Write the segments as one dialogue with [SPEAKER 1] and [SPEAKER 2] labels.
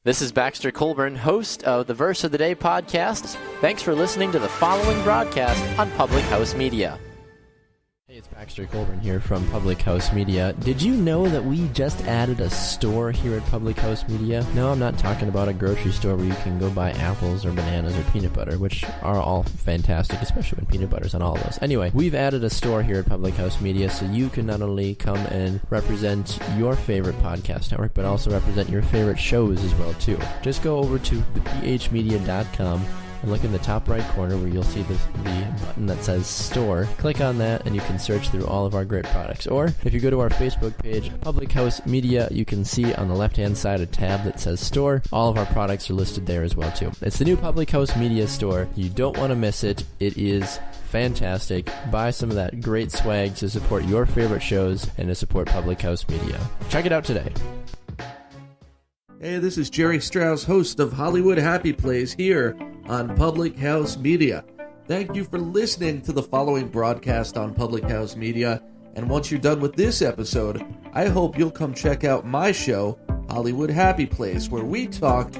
[SPEAKER 1] This is Baxter Colburn, host of the Verse of the Day podcast. Thanks for listening to the following broadcast on Public House Media. Hey, it's Baxter Colburn here from Public House Media. Did you know that we just added a store here at Public House Media? No, I'm not talking about a grocery store where you can go buy apples or bananas or peanut butter, which are all fantastic, especially when peanut butter's on all of those. Anyway, we've added a store here at Public House Media so you can not only come and represent your favorite podcast network, but also represent your favorite shows as well, too. Just go over to thephmedia.com and look in the top right corner where you'll see the button that says Store. Click on that and you can search through all of our great products. Or if you go to our Facebook page, Public House Media, you can see on the left-hand side a tab that says Store. All of our products are listed there as well too. It's the new Public House Media store. You don't want to miss it. It is fantastic. Buy some of that great swag to support your favorite shows and to support Public House Media. Check it out today.
[SPEAKER 2] Hey, this is Jerry Strauss, host of Hollywood Happy Plays here on Public House Media. Thank you for listening to the following broadcast on Public House Media. And once you're done with this episode, I hope you'll come check out my show, Hollywood Happy Plays, where we talk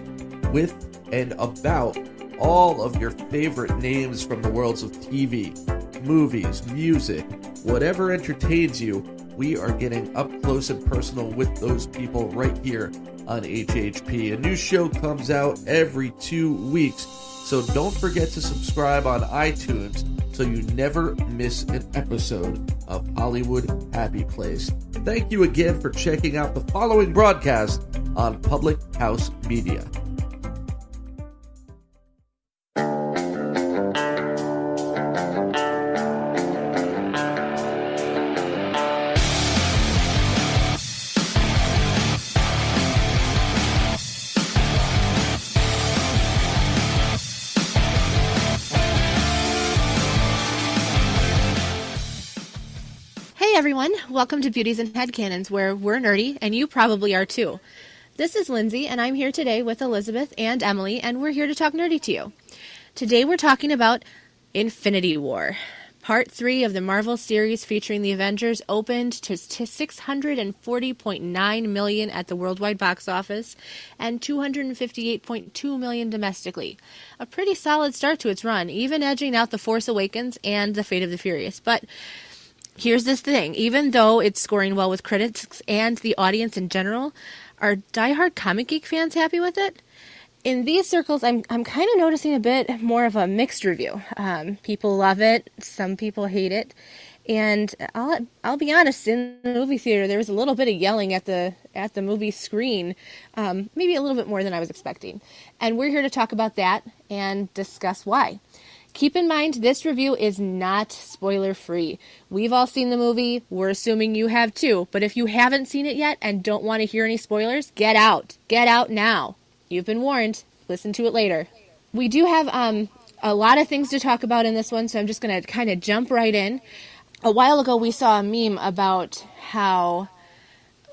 [SPEAKER 2] with and about all of your favorite names from the worlds of TV, movies, music, whatever entertains you. We are getting up close and personal with those people right here on HHP. A new show comes out every 2 weeks, so don't forget to subscribe on iTunes so you never miss an episode of Hollywood Happy Place. Thank you again for checking out the following broadcast on Public House Media.
[SPEAKER 3] Everyone, welcome to Beauties and Headcanons, where we're nerdy, and you probably are too. This is Lindsay, and I'm here today with Elisabeth and Emily, and we're here to talk nerdy to you. Today we're talking about Infinity War. Part 3 of the Marvel series featuring the Avengers opened to $640.9 million at the worldwide box office and $258.2 million domestically. A pretty solid start to its run, even edging out The Force Awakens and The Fate of the Furious. But here's this thing, even though it's scoring well with critics and the audience in general, are diehard comic geek fans happy with it? In these circles, I'm kind of noticing a bit more of a mixed review. People love it, some people hate it, and I'll be honest, in the movie theater there was a little bit of yelling at the movie screen, maybe a little bit more than I was expecting. And we're here to talk about that and discuss why. Keep in mind, this review is not spoiler-free. We've all seen the movie. We're assuming you have too. But if you haven't seen it yet and don't want to hear any spoilers, get out. Get out now. You've been warned. Listen to it later. We do have a lot of things to talk about in this one, so I'm just going to kind of jump right in. A while ago, we saw a meme about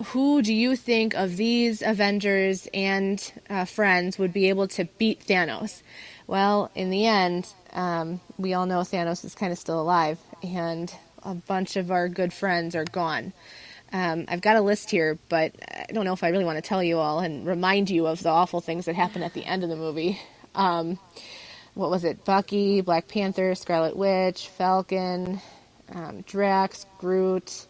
[SPEAKER 3] who do you think of these Avengers and friends would be able to beat Thanos? Well, in the end, we all know Thanos is kind of still alive, and a bunch of our good friends are gone. I've got a list here, but I don't know if I really want to tell you all and remind you of the awful things that happened at the end of the movie. What was it? Bucky, Black Panther, Scarlet Witch, Falcon, Drax, Groot.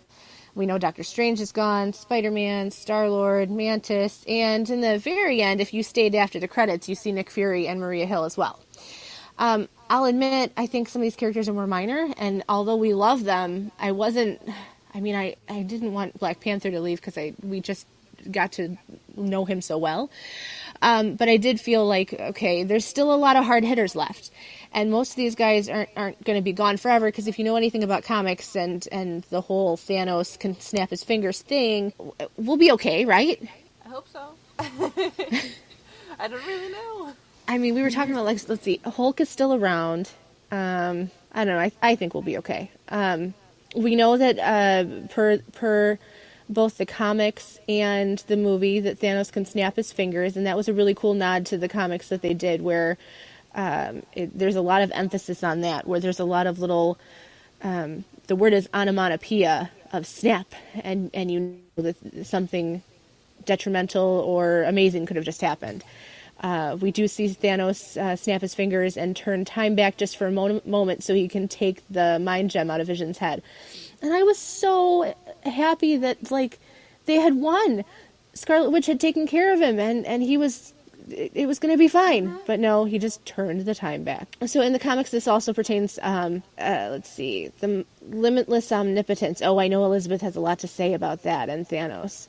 [SPEAKER 3] We know Doctor Strange is gone, Spider-Man, Star-Lord, Mantis, and in the very end, if you stayed after the credits, you see Nick Fury and Maria Hill as well. I'll admit, I think some of these characters are more minor, and although we love them, I didn't want Black Panther to leave because we just got to know him so well. But I did feel like, okay, there's still a lot of hard hitters left. And most of these guys aren't going to be gone forever, because if you know anything about comics and the whole Thanos can snap his fingers thing, we'll be okay, right?
[SPEAKER 4] I hope so. I don't really know.
[SPEAKER 3] I mean, we were talking about, let's see, Hulk is still around. I don't know. I think we'll be okay. We know that per both the comics and the movie that Thanos can snap his fingers, and that was a really cool nod to the comics that they did, where there's a lot of emphasis on that, where there's a lot of little, the word is onomatopoeia of snap, and you know that something detrimental or amazing could have just happened. We do see Thanos snap his fingers and turn time back just for a moment so he can take the mind gem out of Vision's head. And I was so happy that, like, they had won. Scarlet Witch had taken care of him, and it was going to be fine. But no, he just turned the time back. So in the comics, this also pertains, the limitless omnipotence. Oh, I know Elisabeth has a lot to say about that and Thanos.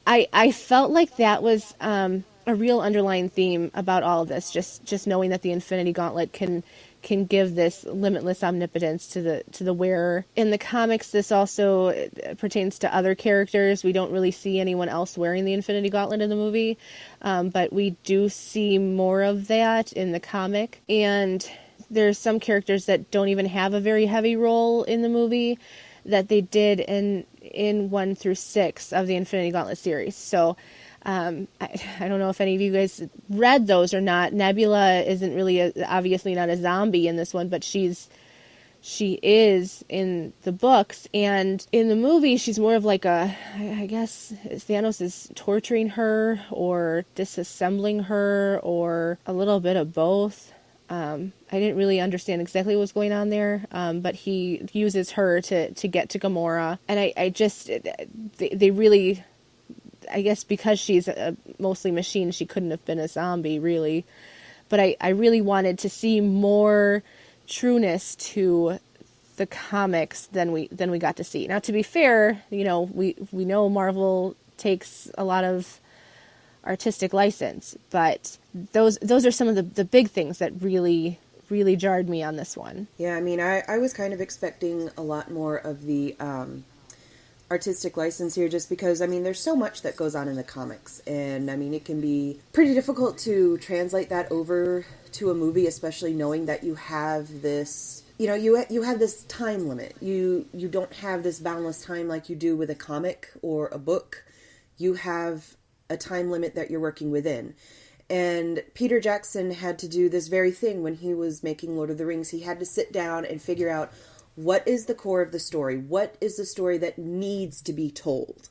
[SPEAKER 3] I felt like that was a real underlying theme about all of this, just knowing that the Infinity Gauntlet can give this limitless omnipotence to the wearer. In the comics, this also pertains to other characters. We don't really see anyone else wearing the Infinity Gauntlet in the movie, but we do see more of that in the comic. And there's some characters that don't even have a very heavy role in the movie that they did in 1 through 6 of the Infinity Gauntlet series. So I don't know if any of you guys read those or not. Nebula isn't really obviously not a zombie in this one, but she is in the books, and in the movie she's more of like I guess Thanos is torturing her or disassembling her or a little bit of both. I didn't really understand exactly what was going on there, but he uses her to get to Gamora, and they really, I guess because she's a mostly machine, she couldn't have been a zombie, really. But I really wanted to see more trueness to the comics than we got to see. Now, to be fair, we know Marvel takes a lot of artistic license, but those are some of the big things that really, really jarred me on this one.
[SPEAKER 5] Yeah, I mean, I was kind of expecting a lot more of the artistic license here, just because, I mean, there's so much that goes on in the comics, and I mean, it can be pretty difficult to translate that over to a movie, especially knowing that you have this, you have this time limit. You don't have this boundless time like you do with a comic or a book. You have a time limit that you're working within. And Peter Jackson had to do this very thing when he was making Lord of the Rings. He had to sit down and figure out, what is the core of the story? What is the story that needs to be told?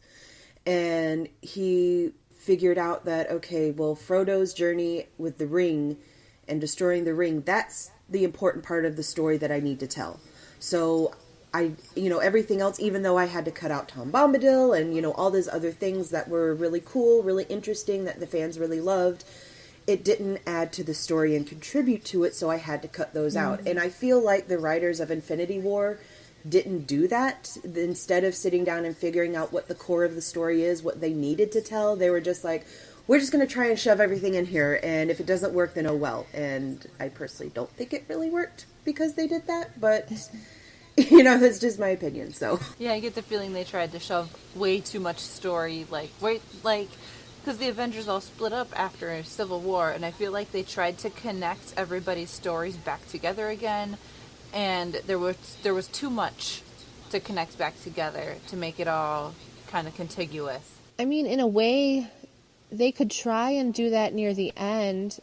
[SPEAKER 5] And he figured out that, okay, well, Frodo's journey with the ring and destroying the ring, that's the important part of the story that I need to tell. So everything else, even though I had to cut out Tom Bombadil and, all those other things that were really cool, really interesting, that the fans really loved, it didn't add to the story and contribute to it, so I had to cut those out. And I feel like the writers of Infinity War didn't do that. Instead of sitting down and figuring out what the core of the story is, what they needed to tell, they were just like, we're just going to try and shove everything in here, and if it doesn't work, then oh well. And I personally don't think it really worked because they did that, but that's just my opinion, so.
[SPEAKER 4] Yeah, I get the feeling they tried to shove way too much story, because the Avengers all split up after Civil War, and I feel like they tried to connect everybody's stories back together again, and there was too much to connect back together to make it all kind of contiguous.
[SPEAKER 3] I mean, in a way, they could try and do that near the end.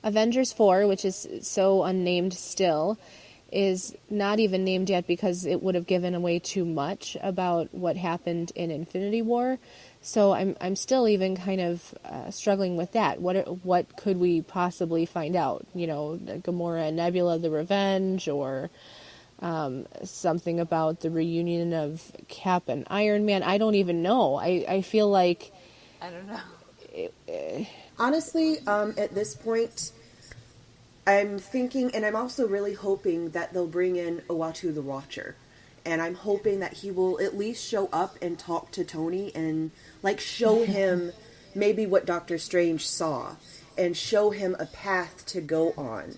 [SPEAKER 3] Avengers 4, which is so unnamed still, is not even named yet because it would have given away too much about what happened in Infinity War. So I'm still even kind of struggling with that. What could we possibly find out? Gamora and Nebula, the revenge, or something about the reunion of Cap and Iron Man. I don't even know. I feel like,
[SPEAKER 4] I don't know.
[SPEAKER 5] Honestly, at this point, I'm thinking, and I'm also really hoping that they'll bring in Uatu the Watcher. And I'm hoping that he will at least show up and talk to Tony and, show him maybe what Doctor Strange saw and show him a path to go on.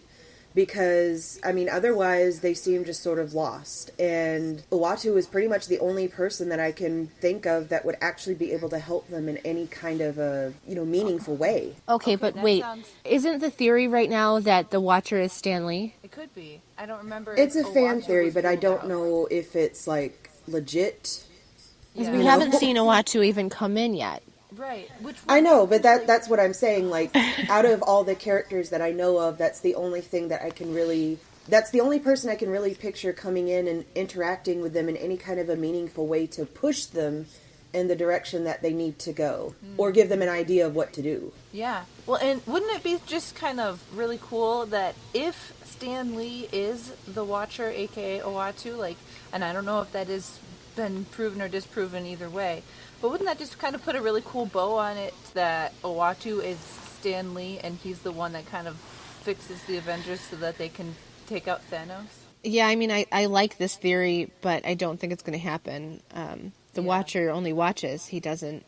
[SPEAKER 5] Because, I mean, otherwise they seem just sort of lost. And Uatu is pretty much the only person that I can think of that would actually be able to help them in any kind of a, meaningful way.
[SPEAKER 3] Okay, but wait. Isn't the theory right now that the Watcher is Stanley?
[SPEAKER 4] It could be. I don't remember.
[SPEAKER 5] It's a fan theory, but I don't know if it's, legit.
[SPEAKER 3] Because we haven't seen Uatu even come in yet.
[SPEAKER 4] Right.
[SPEAKER 5] I know, but that's what I'm saying. Out of all the characters that I know of, that's the only thing that that's the only person I can really picture coming in and interacting with them in any kind of a meaningful way to push them in the direction that they need to go, or give them an idea of what to do.
[SPEAKER 4] Yeah. Well, and wouldn't it be just kind of really cool that if Stan Lee is the Watcher, aka Uatu, like, and I don't know if that has been proven or disproven either way, but wouldn't that just kind of put a really cool bow on it that Uatu is Stan Lee and he's the one that kind of fixes the Avengers so that they can take out Thanos?
[SPEAKER 3] Yeah, I mean, I like this theory, but I don't think it's going to happen. The Watcher only watches. He doesn't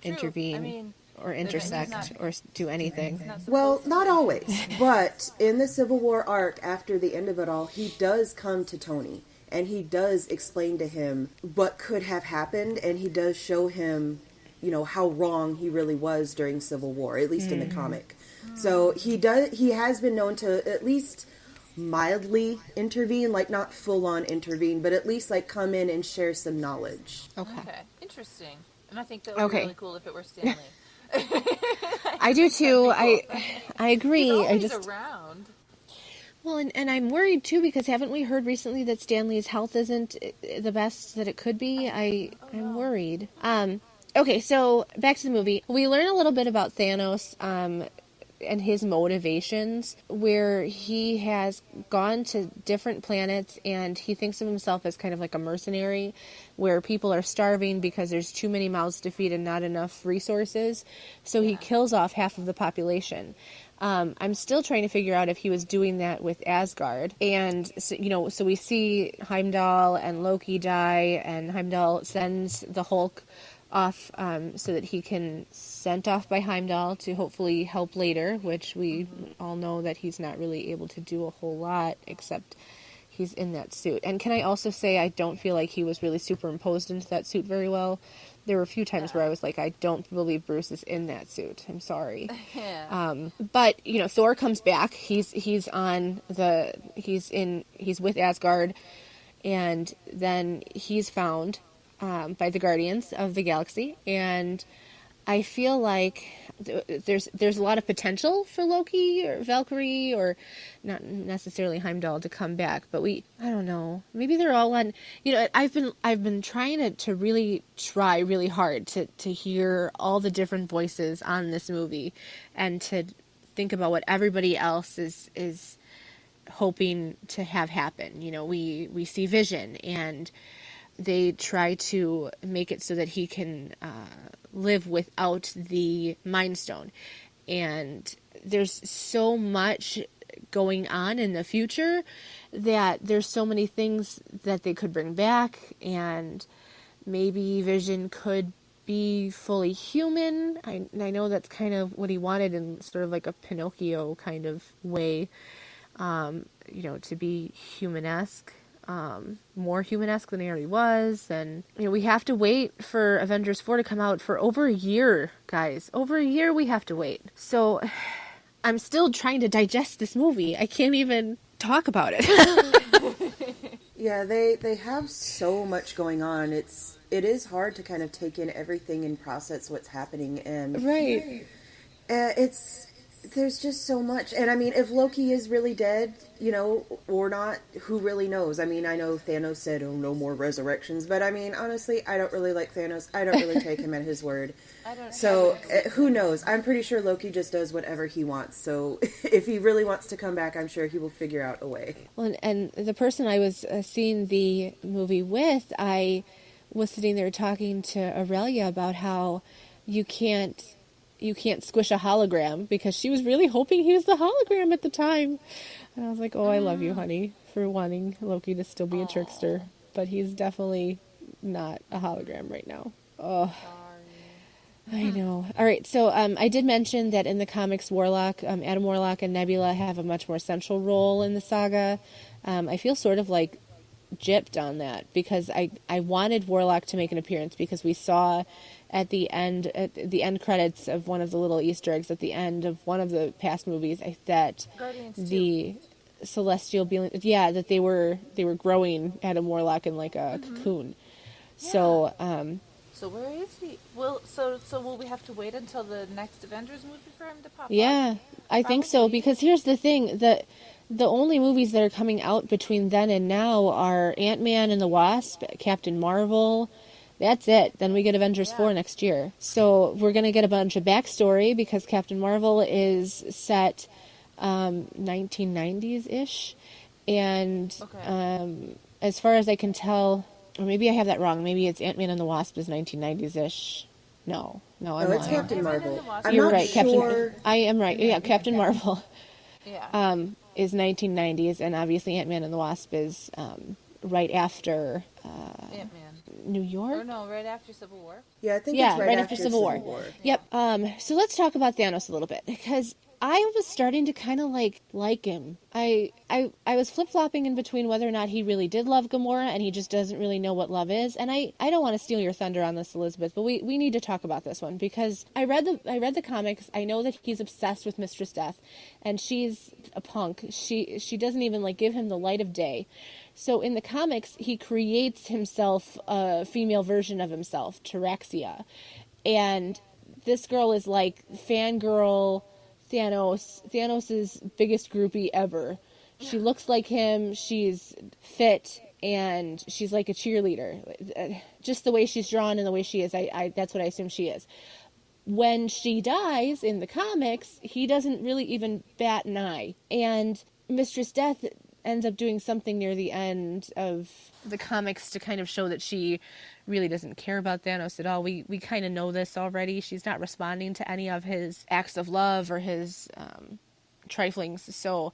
[SPEAKER 3] intervene or intersect or do anything.
[SPEAKER 5] Well, not always, but in the Civil War arc, after the end of it all, he does come to Tony, and he does explain to him what could have happened, and he does show him, you know, how wrong he really was during Civil War, at least in the comic. So he has been known to at least mildly intervene, like not full on intervene, but at least like come in and share some knowledge.
[SPEAKER 4] Okay. Interesting. And I think that would be really cool if it were Stan Lee.
[SPEAKER 3] I do too. Cool. I agree.
[SPEAKER 4] He's always around.
[SPEAKER 3] Well, and I'm worried too, because haven't we heard recently that Stan Lee's health isn't the best that it could be? I'm worried. Okay, so back to the movie. We learn a little bit about Thanos and his motivations, where he has gone to different planets and he thinks of himself as kind of like a mercenary, where people are starving because there's too many mouths to feed and not enough resources. So he kills off half of the population. I'm still trying to figure out if he was doing that with Asgard. And, so we see Heimdall and Loki die, and Heimdall sends the Hulk off so that he can sent off by Heimdall to hopefully help later, which we all know that he's not really able to do a whole lot except he's in that suit. And can I also say I don't feel like he was really superimposed into that suit very well. There were a few times where I was like, I don't believe Bruce is in that suit. I'm sorry.
[SPEAKER 4] Yeah.
[SPEAKER 3] But Thor comes back. He's with Asgard, and then he's found by the Guardians of the Galaxy, and I feel like there's a lot of potential for Loki or Valkyrie, or not necessarily Heimdall, to come back. But I don't know. Maybe they're all on. I've been trying to really try really hard to hear all the different voices on this movie, and to think about what everybody else is hoping to have happen. We see Vision, and they try to make it so that he can live without the Mind Stone. And there's so much going on in the future that there's so many things that they could bring back, and maybe Vision could be fully human. I know that's kind of what he wanted in sort of like a Pinocchio kind of way, to be human-esque. More human-esque than he already was. And we have to wait for Avengers 4 to come out for over a year, guys. Over a year we have to wait. So I'm still trying to digest this movie. I can't even talk about it.
[SPEAKER 5] Yeah, they have so much going on. It is hard to kind of take in everything and process what's happening, and
[SPEAKER 3] right.
[SPEAKER 5] There's just so much. And I mean, if Loki is really dead, or not, who really knows? I mean, I know Thanos said, oh, no more resurrections, but I mean, honestly, I don't really like Thanos. I don't really take him at his word. So who knows? I'm pretty sure Loki just does whatever he wants. So if he really wants to come back, I'm sure he will figure out a way.
[SPEAKER 3] Well, and the person I was seeing the movie with, I was sitting there talking to Aurelia about how you can't squish a hologram, because she was really hoping he was the hologram at the time. And I was like, oh, I love you, honey, for wanting Loki to still be a trickster. But he's definitely not a hologram right now. Oh, I know. All right, so I did mention that in the comics, Adam Warlock and Nebula have a much more central role in the saga. I feel sort of like gypped on that, because I wanted Warlock to make an appearance, because we saw at the end credits of one of the little Easter eggs at the end of one of the past movies, that
[SPEAKER 4] Guardians
[SPEAKER 3] the 2. Celestial being, that they were growing Adam Warlock in like a cocoon.
[SPEAKER 4] Yeah.
[SPEAKER 3] So
[SPEAKER 4] where is he? Well, so will we have to wait until the next Avengers movie for him to pop up?
[SPEAKER 3] Yeah, I think so, because here's the thing, the only movies that are coming out between then and now are Ant-Man and the Wasp, Captain Marvel, That's it. Then we get Avengers 4 next year. So we're going to get a bunch of backstory because Captain Marvel is set 1990s-ish. And as far as I can tell, or maybe I have that wrong. Maybe it's Ant-Man and the Wasp is 1990s-ish. No, I'm
[SPEAKER 5] Oh, it's
[SPEAKER 3] lying.
[SPEAKER 5] Captain Marvel. I'm
[SPEAKER 3] You're
[SPEAKER 5] not
[SPEAKER 3] right.
[SPEAKER 5] sure.
[SPEAKER 3] I am right. Yeah, Captain Marvel
[SPEAKER 4] Yeah.
[SPEAKER 3] is 1990s, and obviously Ant-Man and the Wasp is right after
[SPEAKER 4] Ant-Man.
[SPEAKER 3] New York.
[SPEAKER 4] Or no, right after Civil War.
[SPEAKER 5] Yeah, I think
[SPEAKER 3] Yeah,
[SPEAKER 5] it's right after
[SPEAKER 3] Civil War. Yep. So let's talk about Thanos a little bit because I was starting to kind of like him. I was flip-flopping in between whether or not he really did love Gamora and he just doesn't really know what love is. And I don't want to steal your thunder on this, Elizabeth, but we need to talk about this one because I read the comics. I know that he's obsessed with Mistress Death, and she's a punk. She doesn't even give him the light of day. So in the comics, he creates himself a female version of himself, Taraxia. And this girl is fangirl Thanos' biggest groupie ever. She looks like him, she's fit, and she's like a cheerleader. Just the way she's drawn and the way she is, I that's what I assume she is. When she dies in the comics, he doesn't really even bat an eye. And Mistress Death ends up doing something near the end of the comics to kind of show that she really doesn't care about Thanos at all. We kind of know this already. She's not responding to any of his acts of love or his triflings. So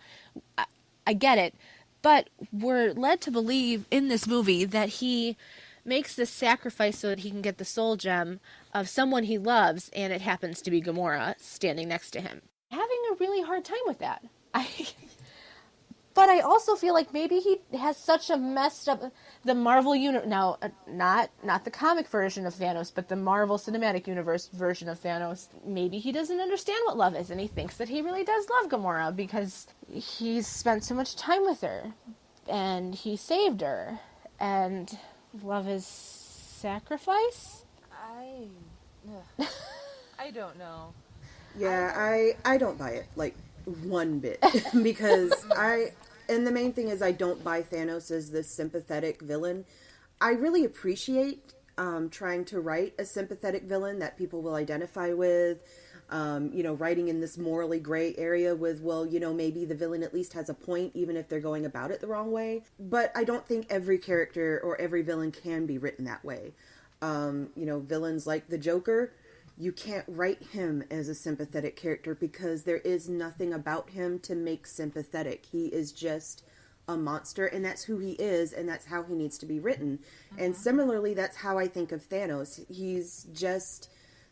[SPEAKER 3] I get it. But we're led to believe in this movie that he makes this sacrifice so that he can get the soul gem of someone he loves, and it happens to be Gamora standing next to him. Having a really hard time with that. But I also feel like maybe he has such a messed up... The Marvel universe... Now, not the comic version of Thanos, but the Marvel Cinematic Universe version of Thanos. Maybe he doesn't understand what love is, and he thinks that he really does love Gamora because he's spent so much time with her, and he saved her, and love is sacrifice?
[SPEAKER 4] I don't know.
[SPEAKER 5] Yeah, I don't buy it, one bit. Because and the main thing is I don't buy Thanos as this sympathetic villain. I really appreciate trying to write a sympathetic villain that people will identify with. Writing in this morally gray area with, maybe the villain at least has a point, even if they're going about it the wrong way. But I don't think every character or every villain can be written that way. Villains like the Joker, you can't write him as a sympathetic character because there is nothing about him to make sympathetic. He is just a monster, and that's who he is, and that's how he needs to be written. And similarly, that's how I think of Thanos. He's just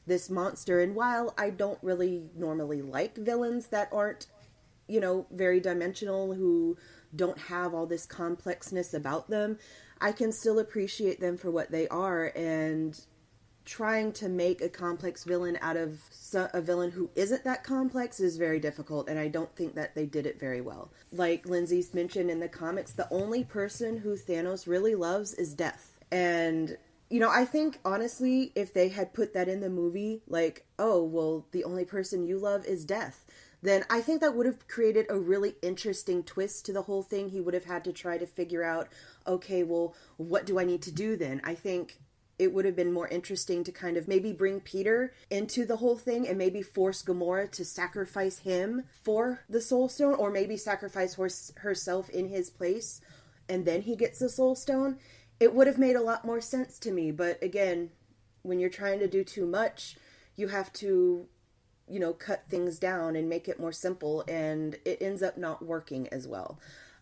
[SPEAKER 5] this monster, and while I don't really normally like villains that aren't, very dimensional, who don't have all this complexness about them, I can still appreciate them for what they are, and trying to make a complex villain out of a villain who isn't that complex is very difficult, and I don't think that they did it very well. Like Lindsay's mentioned in the comics, the only person who Thanos really loves is Death. And, I think, honestly, if they had put that in the movie, the only person you love is Death, then I think that would have created a really interesting twist to the whole thing. He would have had to try to figure out, okay, well, what do I need to do then? I think it would have been more interesting to kind of maybe bring Peter into the whole thing and maybe force Gamora to sacrifice him for the Soul Stone, or maybe sacrifice herself in his place, and then he gets the Soul Stone. It would have made a lot more sense to me, but again, when you're trying to do too much, you have to, cut things down and make it more simple, and it ends up not working as well.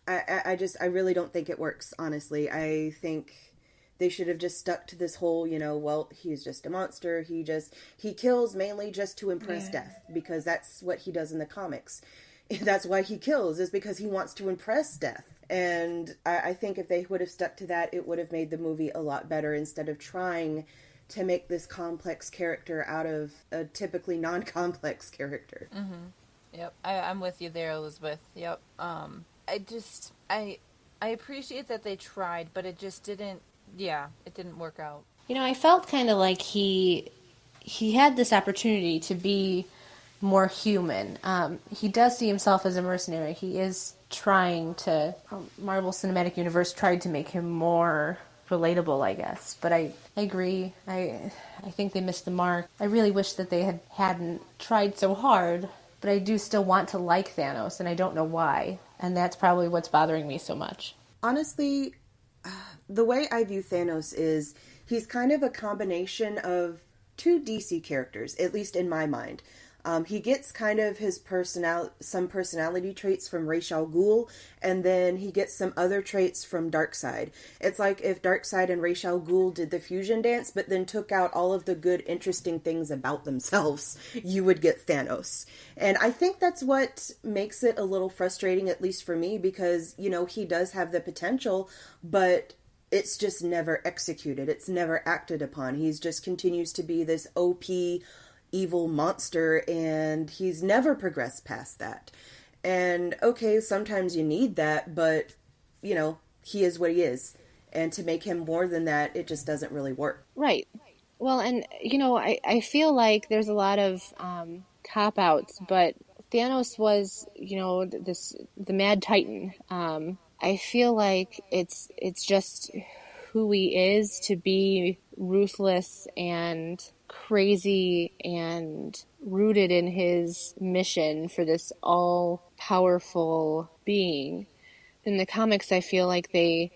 [SPEAKER 5] I really don't think it works, honestly. I think they should have just stuck to this whole, he's just a monster. He kills mainly just to impress Death, because that's what he does in the comics. That's why he kills, is because he wants to impress Death. And I think if they would have stuck to that, it would have made the movie a lot better, instead of trying to make this complex character out of a typically non-complex character.
[SPEAKER 4] Mm-hmm. Yep, I'm with you there, Elizabeth. Yep. I appreciate that they tried, but it just didn't. Yeah, it didn't work out.
[SPEAKER 3] I felt kind of like he had this opportunity to be more human. He does see himself as a mercenary. He is trying to... Marvel Cinematic Universe tried to make him more relatable, I guess. But I agree. I think they missed the mark. I really wish that they hadn't tried so hard, but I do still want to like Thanos, and I don't know why. And that's probably what's bothering me so much.
[SPEAKER 5] Honestly, the way I view Thanos is he's kind of a combination of two DC characters, at least in my mind. He gets kind of some personality traits from Ra's al Ghul, and then he gets some other traits from Darkseid. It's like if Darkseid and Ra's al Ghul did the fusion dance, but then took out all of the good, interesting things about themselves, you would get Thanos. And I think that's what makes it a little frustrating, at least for me, because, he does have the potential, but it's just never executed. It's never acted upon. He's just continues to be this OP evil monster, and he's never progressed past that. And okay, sometimes you need that, but he is what he is, and to make him more than that, it just doesn't really work.
[SPEAKER 3] Right. Well, and I feel like there's a lot of cop-outs, but Thanos was the Mad Titan. I feel like it's just who he is, to be ruthless and crazy and rooted in his mission for this all-powerful being. In the comics, I feel like they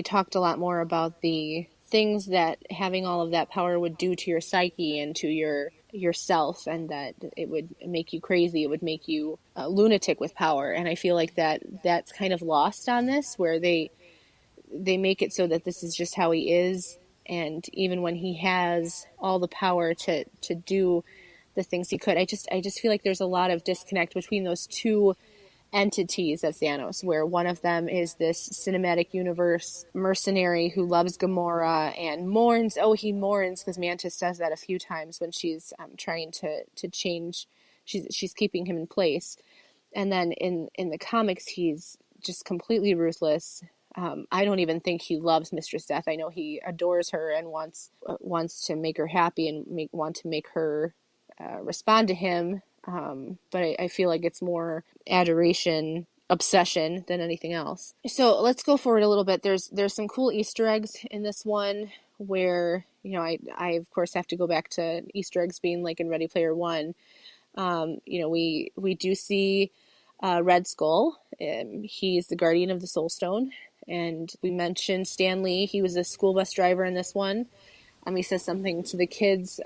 [SPEAKER 3] talked a lot more about the things that having all of that power would do to your psyche and to yourself, and that it would make you crazy, it would make you a lunatic with power. And I feel like that's kind of lost on this, where they make it so that this is just how he is. And even when he has all the power to do the things he could, I just feel like there's a lot of disconnect between those two entities of Thanos, where one of them is this cinematic universe mercenary who loves Gamora and mourns. Oh, he mourns because Mantis says that a few times when she's trying to change. She's keeping him in place. And then in the comics, he's just completely ruthless. I don't even think he loves Mistress Death. I know he adores her and wants to make her happy and want to make her respond to him. But I feel like it's more adoration, obsession than anything else. So let's go forward a little bit. There's some cool Easter eggs in this one where, I of course have to go back to Easter eggs being like in Ready Player One. We do see Red Skull. He's the guardian of the Soul Stone. And we mentioned Stan Lee. He was a school bus driver in this one. He says something to the kids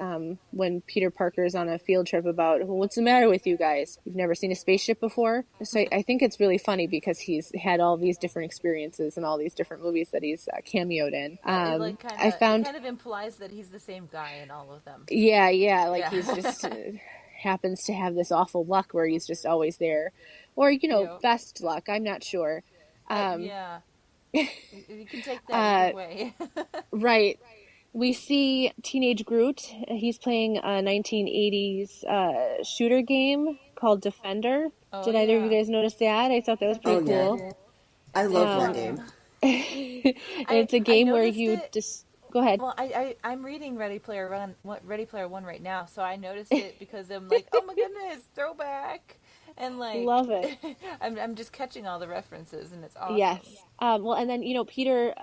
[SPEAKER 3] when Peter Parker's on a field trip about, well, what's the matter with you guys? You've never seen a spaceship before? So I think it's really funny because he's had all these different experiences in all these different movies that he's cameoed in.
[SPEAKER 4] It kind of implies that he's the same guy in all of them.
[SPEAKER 3] Yeah. He's just happens to have this awful luck where he's just always there. Or, best luck. I'm not sure.
[SPEAKER 4] Yeah. You can take that either way.
[SPEAKER 3] Right. We see Teenage Groot. He's playing a 1980s shooter game called Defender. Did either of you guys notice that? I thought that was pretty cool.
[SPEAKER 5] Yeah. I love that game.
[SPEAKER 3] It's a game where you just... Go ahead.
[SPEAKER 4] Well, I'm reading Ready Player One right now, so I noticed it because I'm like, oh my goodness, throwback. And
[SPEAKER 3] love it.
[SPEAKER 4] I'm just catching all the references, and it's awesome.
[SPEAKER 3] Yes. Well, and then Peter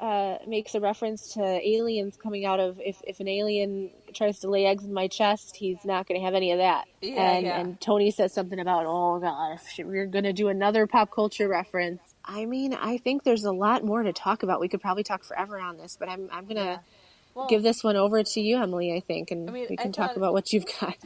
[SPEAKER 3] makes a reference to aliens coming out of if an alien tries to lay eggs in my chest, he's not going to have any of that. And Tony says something about, oh gosh, we're going to do another pop culture reference. I mean, I think there's a lot more to talk about. We could probably talk forever on this, but I'm going to give this one over to you, Emily. I think, and we can talk about what you've got.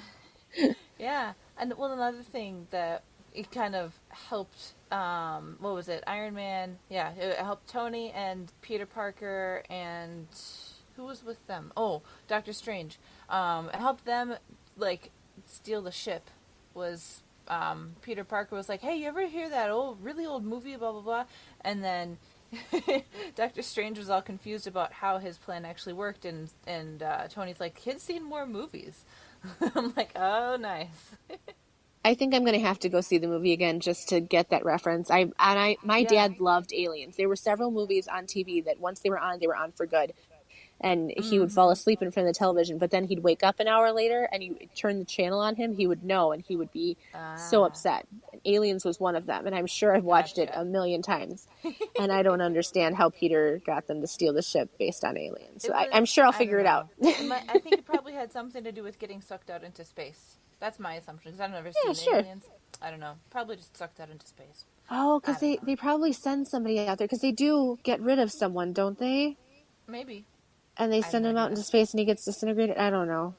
[SPEAKER 4] Yeah, and another thing that it kind of helped, what was it, Iron Man, it helped Tony and Peter Parker and, who was with them? Oh, Doctor Strange. It helped them, steal the ship, was, Peter Parker was like, hey, you ever hear that really old movie, blah, blah, blah, and then Doctor Strange was all confused about how his plan actually worked, and Tony's like, kids seen more movies. I'm like, oh, nice.
[SPEAKER 3] I think I'm going to have to go see the movie again just to get that reference. My dad loved Aliens. There were several movies on TV that once they were on for good. And he would fall asleep in front of the television, but then he'd wake up an hour later and you turn the channel on him, he would know, and he would be so upset. Aliens was one of them, and I'm sure I've watched it a million times, and I don't understand how Peter got them to steal the ship based on aliens. So I'm sure I'll figure it out.
[SPEAKER 4] I think it probably had something to do with getting sucked out into space. That's my assumption, because I've never seen Aliens. I don't know. Probably just sucked out into space.
[SPEAKER 3] Oh, because they probably send somebody out there, because they do get rid of someone, don't they?
[SPEAKER 4] Maybe.
[SPEAKER 3] And they send him out into space and he gets disintegrated. I don't know.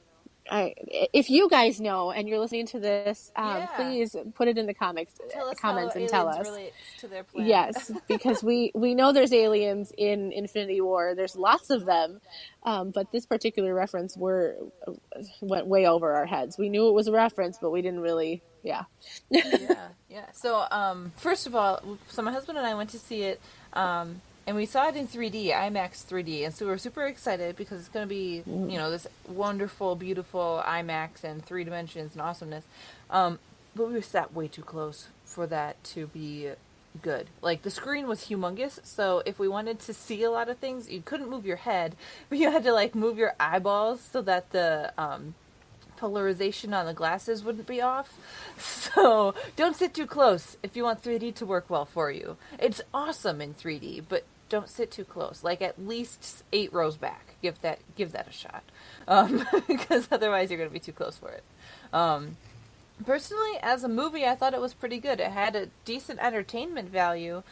[SPEAKER 3] If you guys know and you're listening to this, please put it in the comments and tell us. Relates to their plan. Yes, because we know there's aliens in Infinity War. There's lots of them, but this particular reference went way over our heads. We knew it was a reference, but we didn't really. Yeah.
[SPEAKER 4] So, first of all, my husband and I went to see it. And we saw it in 3D, IMAX 3D, and so we were super excited because it's going to be, this wonderful, beautiful IMAX and 3 dimensions and awesomeness. But we were sat way too close for that to be good. Like, the screen was humongous, so if we wanted to see a lot of things, you couldn't move your head, but you had to, move your eyeballs so that the polarization on the glasses wouldn't be off. So don't sit too close if you want 3D to work well for you. It's awesome in 3D, but don't sit too close. At least 8 rows back. Give that a shot, because otherwise you're going to be too close for it. Personally, as a movie, I thought it was pretty good. It had a decent entertainment value.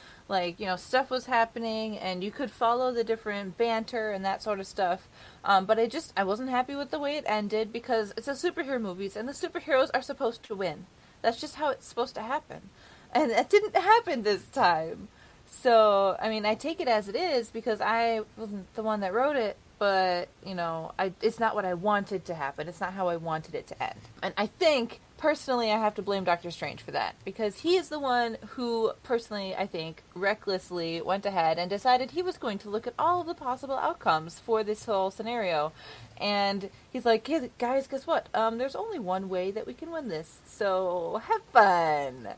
[SPEAKER 4] Stuff was happening, and you could follow the different banter and that sort of stuff. But I wasn't happy with the way it ended, because it's a superhero movies, and the superheroes are supposed to win. That's just how it's supposed to happen. And that didn't happen this time. So, I take it as it is, because I wasn't the one that wrote it, but, it's not what I wanted to happen. It's not how I wanted it to end. And I think, personally, I have to blame Doctor Strange for that, because he is the one who, personally, I think, recklessly went ahead and decided he was going to look at all of the possible outcomes for this whole scenario. And he's like, hey, guys, guess what? There's only one way that we can win this, so have fun.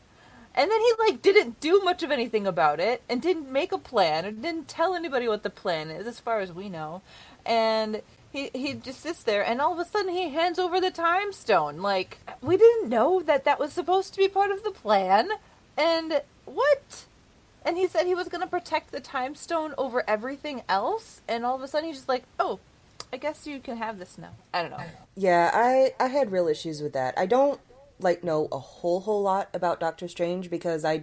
[SPEAKER 4] And then he, didn't do much of anything about it, and didn't make a plan, or didn't tell anybody what the plan is, as far as we know. And he just sits there, and all of a sudden he hands over the time stone. We didn't know that was supposed to be part of the plan. And what? And he said he was going to protect the time stone over everything else, and all of a sudden he's just like, oh, I guess you can have this now. I don't know.
[SPEAKER 5] Yeah, I had real issues with that. I don't know a whole lot about Doctor Strange, because I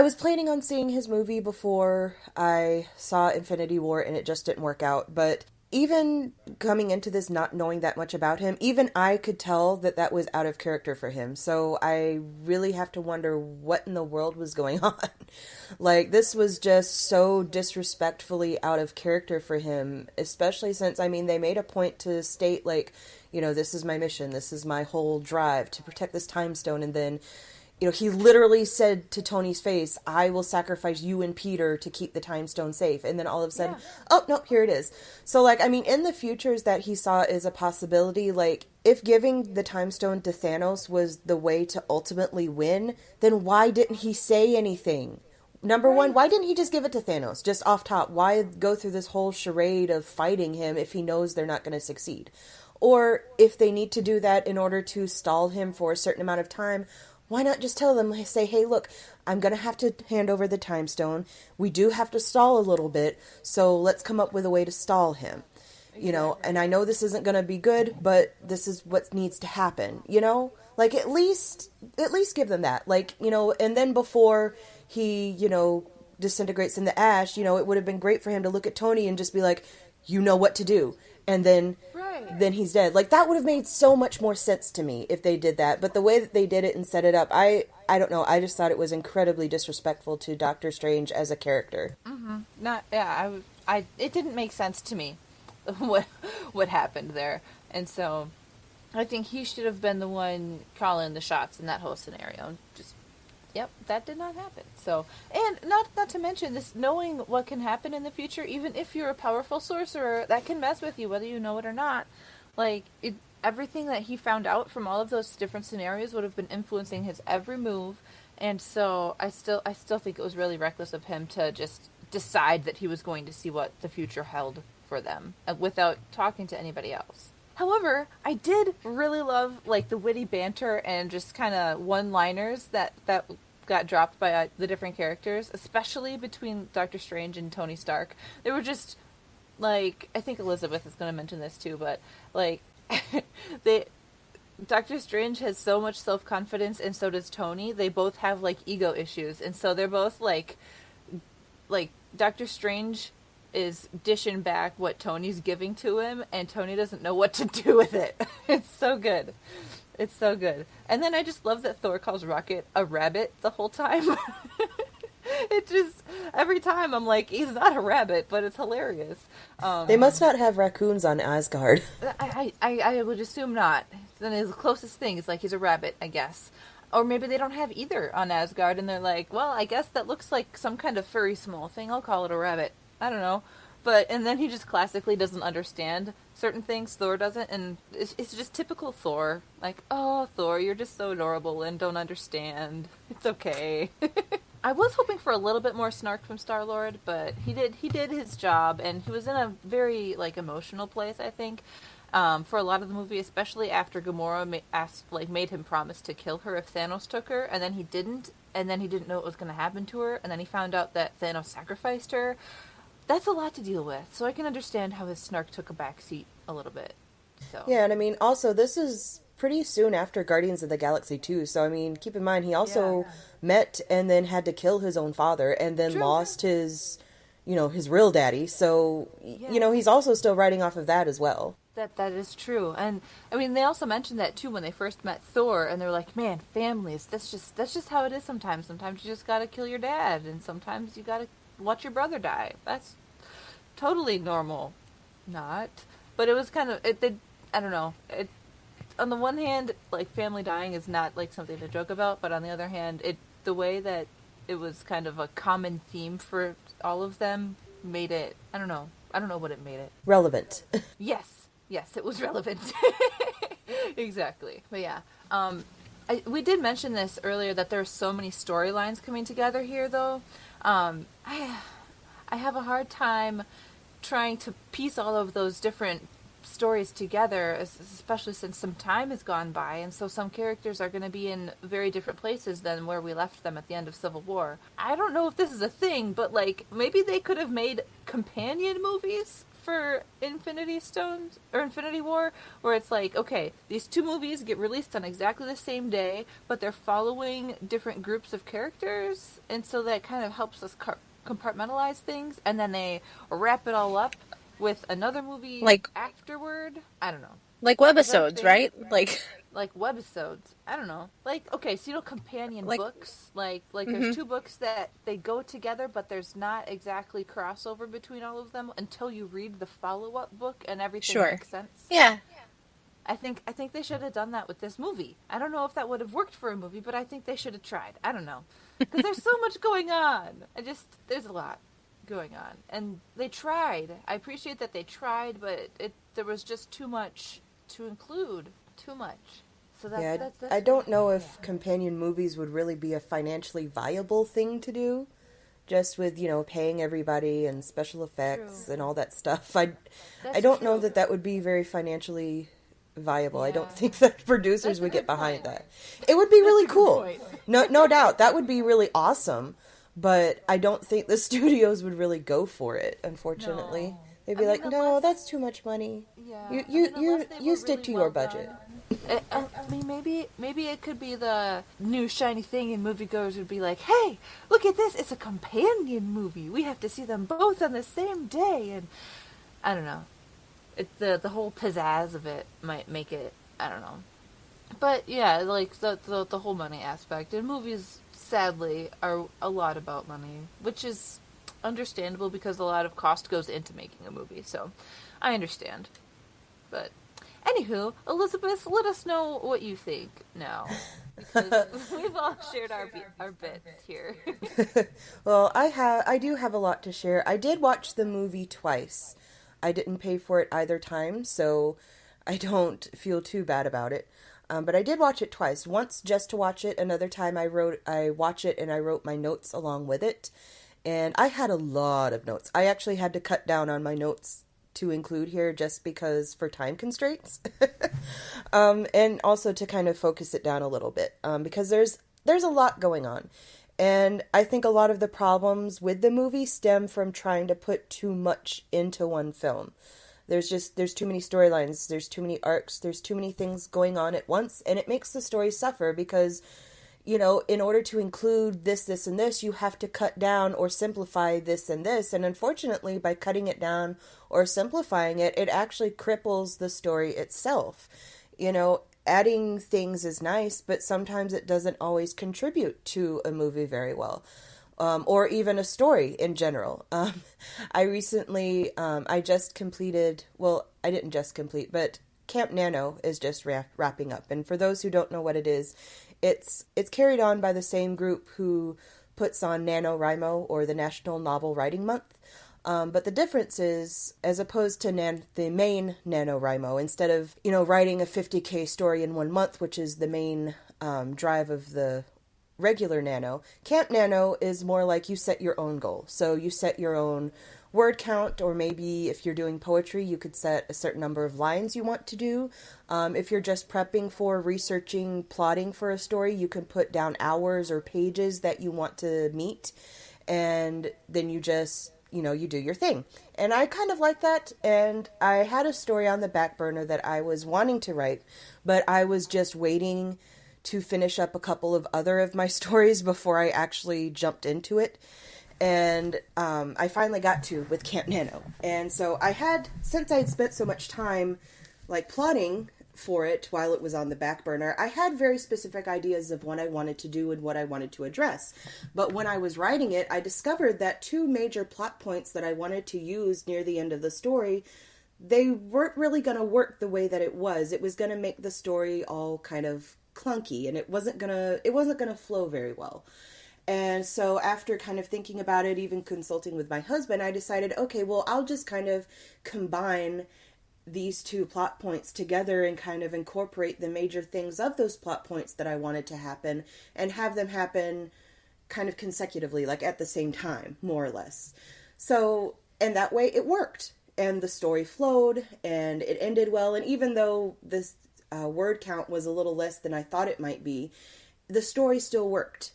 [SPEAKER 5] was planning on seeing his movie before I saw Infinity War, and it just didn't work out. But even coming into this not knowing that much about him, even I could tell that was out of character for him. So I really have to wonder what in the world was going on. This was just so disrespectfully out of character for him, especially since, they made a point to state, this is my mission, this is my whole drive, to protect this time stone, and then he literally said to Tony's face, I will sacrifice you and Peter to keep the time stone safe. And then all of a sudden, oh, no, here it is. So, in the futures that he saw as a possibility, if giving the time stone to Thanos was the way to ultimately win, then why didn't he say anything? Number one, why didn't he just give it to Thanos? Just off top, why go through this whole charade of fighting him if he knows they're not going to succeed? Or if they need to do that in order to stall him for a certain amount of time, why not just tell them, say, hey, look, I'm going to have to hand over the time stone. We do have to stall a little bit, so let's come up with a way to stall him. And I know this isn't going to be good, but this is what needs to happen, at least give them that, and then before he, disintegrates in the ash, it would have been great for him to look at Tony and just be like, you know what to do. And then he's dead. That would have made so much more sense to me if they did that. But the way that they did it and set it up, I don't know. I just thought it was incredibly disrespectful to Doctor Strange as a character.
[SPEAKER 4] Mm-hmm. It didn't make sense to me what happened there. And so I think he should have been the one calling the shots in that whole scenario. Yep, that did not happen. So, and not to mention this, knowing what can happen in the future, even if you're a powerful sorcerer, that can mess with you, whether you know it or not. Everything that he found out from all of those different scenarios would have been influencing his every move. And so I still think it was really reckless of him to just decide that he was going to see what the future held for them without talking to anybody else. However, I did really love like the witty banter and just kind of one-liners that got dropped by the different characters, especially between Doctor Strange and Tony Stark. They were just like, I think Elisabeth is going to mention this too, but like they Doctor Strange has so much self-confidence and so does Tony. They both have like ego issues, and so they're both like Doctor Strange is dishing back what Tony's giving to him, and Tony doesn't know what to do with it. It's so good. It's so good. And then I just love that Thor calls Rocket a rabbit the whole time. It just, every time I'm like, he's not a rabbit, but it's hilarious.
[SPEAKER 6] They must not have raccoons on Asgard.
[SPEAKER 4] I would assume not. Then his closest thing is like he's a rabbit, I guess. Or maybe they don't have either on Asgard, and they're like, well, I guess that looks like some kind of furry small thing. I'll call it a rabbit. I don't know. And then he just classically doesn't understand certain things. Thor doesn't, and it's just typical Thor. Like, oh, Thor, you're just so adorable and don't understand. It's okay. I was hoping for a little bit more snark from Star-Lord, but he did his job, and he was in a very, like, emotional place, I think, for a lot of the movie, especially after Gamora made him promise to kill her if Thanos took her, and then he didn't know what was going to happen to her, and then he found out that Thanos sacrificed her. That's a lot to deal with, so I can understand how his snark took a backseat a little bit. So.
[SPEAKER 6] Yeah, and I mean, also, this is pretty soon after Guardians of the Galaxy 2, so I mean, keep in mind, he also met and then had to kill his own father, and then lost his real daddy, so, he's also still riding off of that as well.
[SPEAKER 4] That is true. And I mean, they also mentioned that too when they first met Thor, and they were like, man, families, that's just how it is sometimes. Sometimes you just gotta kill your dad, and sometimes you gotta watch your brother die. That's totally normal. Not. But it was kind of, I don't know. On the one hand, like, family dying is not like something to joke about, but on the other hand, the way that it was kind of a common theme for all of them made it, I don't know what it made it.
[SPEAKER 6] Relevant.
[SPEAKER 4] Yes, it was relevant. Exactly. But yeah, we did mention this earlier that there are so many storylines coming together here, though. I have a hard time trying to piece all of those different stories together, especially since some time has gone by, and so some characters are going to be in very different places than where we left them at the end of Civil War. I don't know if this is a thing, but like, maybe they could have made companion movies for Infinity Stones or Infinity War, where it's like, okay, these two movies get released on exactly the same day, but they're following different groups of characters, and so that kind of helps us compartmentalize things, and then they wrap it all up with another movie
[SPEAKER 3] like
[SPEAKER 4] afterward. I don't know.
[SPEAKER 3] Like webisodes, right?
[SPEAKER 4] Like webisodes. I don't know. Like, okay, so companion
[SPEAKER 3] like,
[SPEAKER 4] books. Like there's two books that they go together, but there's not exactly crossover between all of them until you read the follow-up book and everything makes sense.
[SPEAKER 3] Yeah.
[SPEAKER 4] I think they should have done that with this movie. I don't know if that would have worked for a movie, but I think they should have tried. I don't know. Because there's so much going on. There's a lot going on. And they tried. I appreciate that they tried, but there was just too much to include. Too much. So that's
[SPEAKER 6] I don't know if companion movies would really be a financially viable thing to do. Just with, paying everybody and special effects and all that stuff. I don't know that would be very financially viable. Yeah. I don't think that producers would get behind that. It would be really cool. No doubt. That would be really awesome. But I don't think the studios would really go for it, unfortunately. No. They'd be no, that's too much money. Yeah. You stick to your budget.
[SPEAKER 4] I mean, maybe it could be the new shiny thing, and moviegoers would be like, hey, look at this. It's a companion movie. We have to see them both on the same day. And I don't know. The whole pizzazz of it might make it, I don't know. But yeah, like the whole money aspect. And movies, sadly, are a lot about money, which is understandable because a lot of cost goes into making a movie. So I understand. But anywho, Elisabeth, let us know what you think now. Because we've all shared our bits here.
[SPEAKER 6] Well, I do have a lot to share. I did watch the movie twice. I didn't pay for it either time, so I don't feel too bad about it. But I did watch it twice. Once just to watch it. Another time I watched it and I wrote my notes along with it. And I had a lot of notes. I actually had to cut down on my notes to include here just because for time constraints. And also to kind of focus it down a little bit, because there's a lot going on. And I think a lot of the problems with the movie stem from trying to put too much into one film. There's too many storylines, there's too many arcs, there's too many things going on at once, and it makes the story suffer because, you know, in order to include this, and this, you have to cut down or simplify this and this. And unfortunately, by cutting it down or simplifying it, it actually cripples the story itself. You know, adding things is nice, but sometimes it doesn't always contribute to a movie very well. Or even a story in general. I recently, I just completed, well, I didn't just complete, but Camp Nano is just wrapping up. And for those who don't know what it is, it's carried on by the same group who puts on NaNoWriMo, or the National Novel Writing Month. But the difference is, as opposed to the main NaNoWriMo, instead of, you know, writing a 50K story in 1 month, which is the main drive of the regular Nano, Camp Nano is more like you set your own goal. So you set your own word count, or maybe if you're doing poetry, you could set a certain number of lines you want to do. If you're just prepping for researching, plotting for a story, you can put down hours or pages that you want to meet, and then you just, you know, you do your thing. And I kind of like that, and I had a story on the back burner that I was wanting to write, but I was just waiting to finish up a couple of other of my stories before I actually jumped into it. And I finally got to with Camp Nano. And so I had, since I had spent so much time like plotting for it while it was on the back burner, I had very specific ideas of what I wanted to do and what I wanted to address. But when I was writing it, I discovered that two major plot points that I wanted to use near the end of the story, they weren't really going to work the way that it was. It was going to make the story all kind of clunky, and it wasn't gonna flow very well. And so after kind of thinking about it, even consulting with my husband, I decided, okay, well, I'll just kind of combine these two plot points together and kind of incorporate the major things of those plot points that I wanted to happen and have them happen kind of consecutively, like at the same time, more or less. So, and that way it worked, and the story flowed, and it ended well. And even though this word count was a little less than I thought it might be, the story still worked.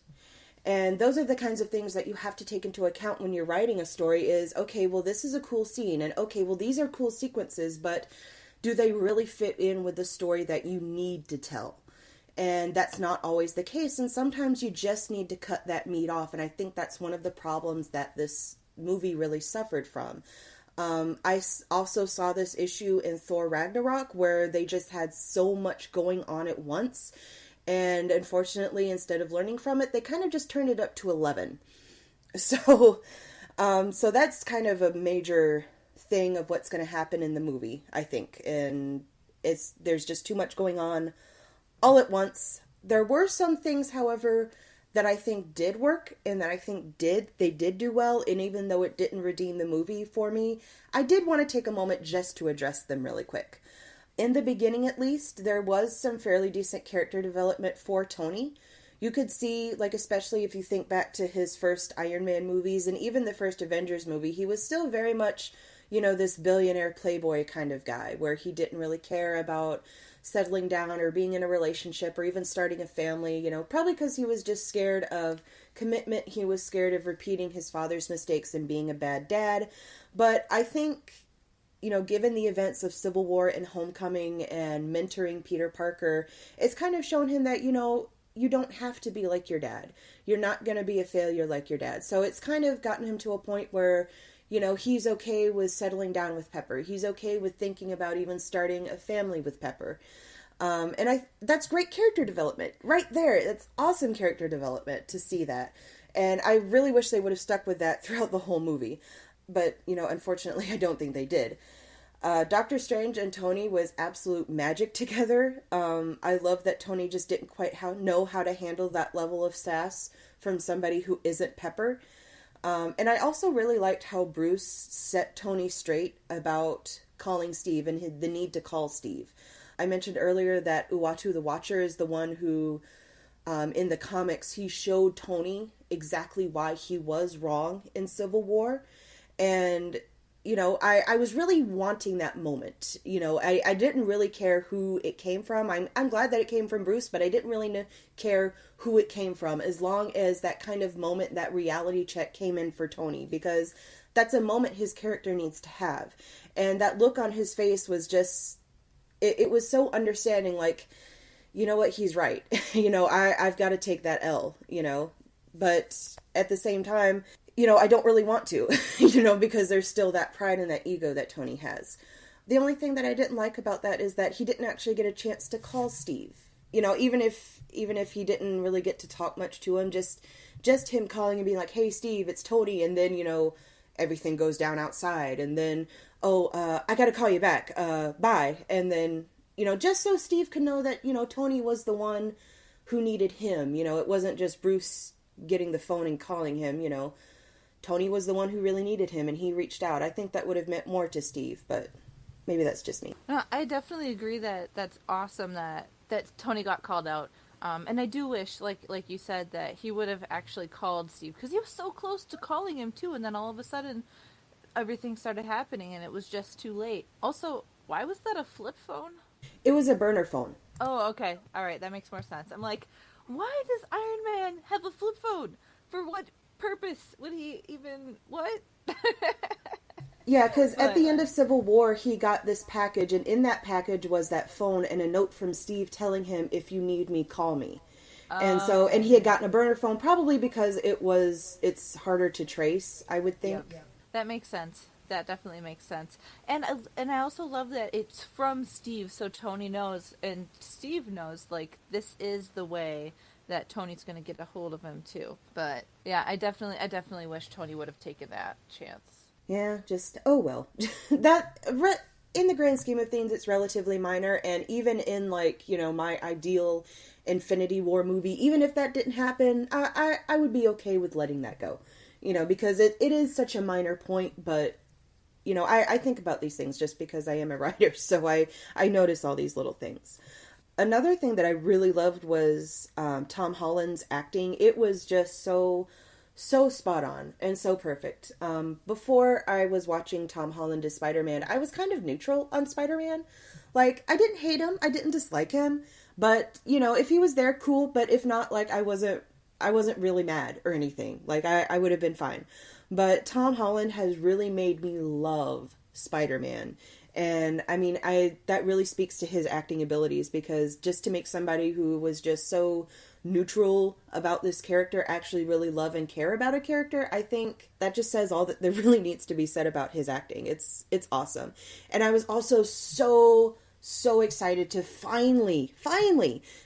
[SPEAKER 6] And those are the kinds of things that you have to take into account when you're writing a story is, okay, well, this is a cool scene, and okay, well, these are cool sequences, but do they really fit in with the story that you need to tell? And that's not always the case, and sometimes you just need to cut that meat off, and I think that's one of the problems that this movie really suffered from. I also saw this issue in Thor Ragnarok, where they just had so much going on at once, and unfortunately, instead of learning from it, they kind of just turned it up to 11. So that's kind of a major thing of what's going to happen in the movie, I think, and there's just too much going on all at once. There were some things, however, that I think did work, and that I think they did do well, and even though it didn't redeem the movie for me, I did want to take a moment just to address them really quick. In the beginning, at least, there was some fairly decent character development for Tony. You could see, like, especially if you think back to his first Iron Man movies, and even the first Avengers movie, he was still very much, you know, this billionaire playboy kind of guy, where he didn't really care about settling down or being in a relationship or even starting a family, you know, probably because he was just scared of commitment. He was scared of repeating his father's mistakes and being a bad dad. But I think, you know, given the events of Civil War and Homecoming and mentoring Peter Parker, it's kind of shown him that, you know, you don't have to be like your dad. You're not going to be a failure like your dad. So it's kind of gotten him to a point where, you know, he's okay with settling down with Pepper. He's okay with thinking about even starting a family with Pepper. And that's great character development right there. It's awesome character development to see that. And I really wish they would have stuck with that throughout the whole movie. But, you know, unfortunately, I don't think they did. Doctor Strange and Tony was absolute magic together. I love that Tony just didn't quite know how to handle that level of sass from somebody who isn't Pepper. And I also really liked how Bruce set Tony straight about calling Steve and the need to call Steve. I mentioned earlier that Uatu the Watcher is the one who, in the comics, he showed Tony exactly why he was wrong in Civil War. And
[SPEAKER 5] I was really wanting that moment. I didn't really care who it came from. I'm glad that it came from Bruce, but I didn't really care who it came from, as long as that kind of moment, that reality check came in for Tony, because that's a moment his character needs to have. And that look on his face was just, it was so understanding, like, you know what, he's right. I've got to take that L, but at the same time, I don't really want to, because there's still that pride and that ego that Tony has. The only thing that I didn't like about that is that he didn't actually get a chance to call Steve. Even if he didn't really get to talk much to him, just him calling and being like, "Hey, Steve, it's Tony," and then, everything goes down outside, and then, I gotta call you back, bye, and then, just so Steve could know that, Tony was the one who needed him, it wasn't just Bruce getting the phone and calling him, Tony was the one who really needed him, and he reached out. I think that would have meant more to Steve, but maybe that's just me.
[SPEAKER 4] No, I definitely agree that that's awesome that Tony got called out. And I do wish, like you said, that he would have actually called Steve, because he was so close to calling him too, and then all of a sudden everything started happening and it was just too late. Also, why was that a flip phone?
[SPEAKER 5] It was a burner phone.
[SPEAKER 4] Oh, okay. All right, that makes more sense. I'm like, why does Iron Man have a flip phone? For what purpose would he even... What?
[SPEAKER 5] Yeah, because at the end of Civil War, he got this package, and in that package was that phone and a note from Steve telling him, "If you need me, call me." And he had gotten a burner phone, probably because it's harder to trace, I would think.
[SPEAKER 4] Yeah. That makes sense. That definitely makes sense. And I also love that it's from Steve, so Tony knows, and Steve knows, like, this is the way that Tony's going to get a hold of him too. But yeah, I definitely wish Tony would have taken that chance.
[SPEAKER 5] Yeah, oh well. In the grand scheme of things, it's relatively minor, and even in, like, my ideal Infinity War movie, even if that didn't happen, I would be okay with letting that go. Because it is such a minor point, but I think about these things just because I am a writer, so I notice all these little things. Another thing that I really loved was Tom Holland's acting. It was just so spot on and so perfect. Before I was watching Tom Holland as Spider-Man, I was kind of neutral on Spider-Man. Like, I didn't hate him, I didn't dislike him, but, if he was there, cool, but if not, like, I wasn't really mad or anything. Like, I would have been fine. But Tom Holland has really made me love Spider-Man. And I mean, that really speaks to his acting abilities, because just to make somebody who was just so neutral about this character actually really love and care about a character, I think that just says all that there really needs to be said about his acting. It's awesome. And I was also so excited to finally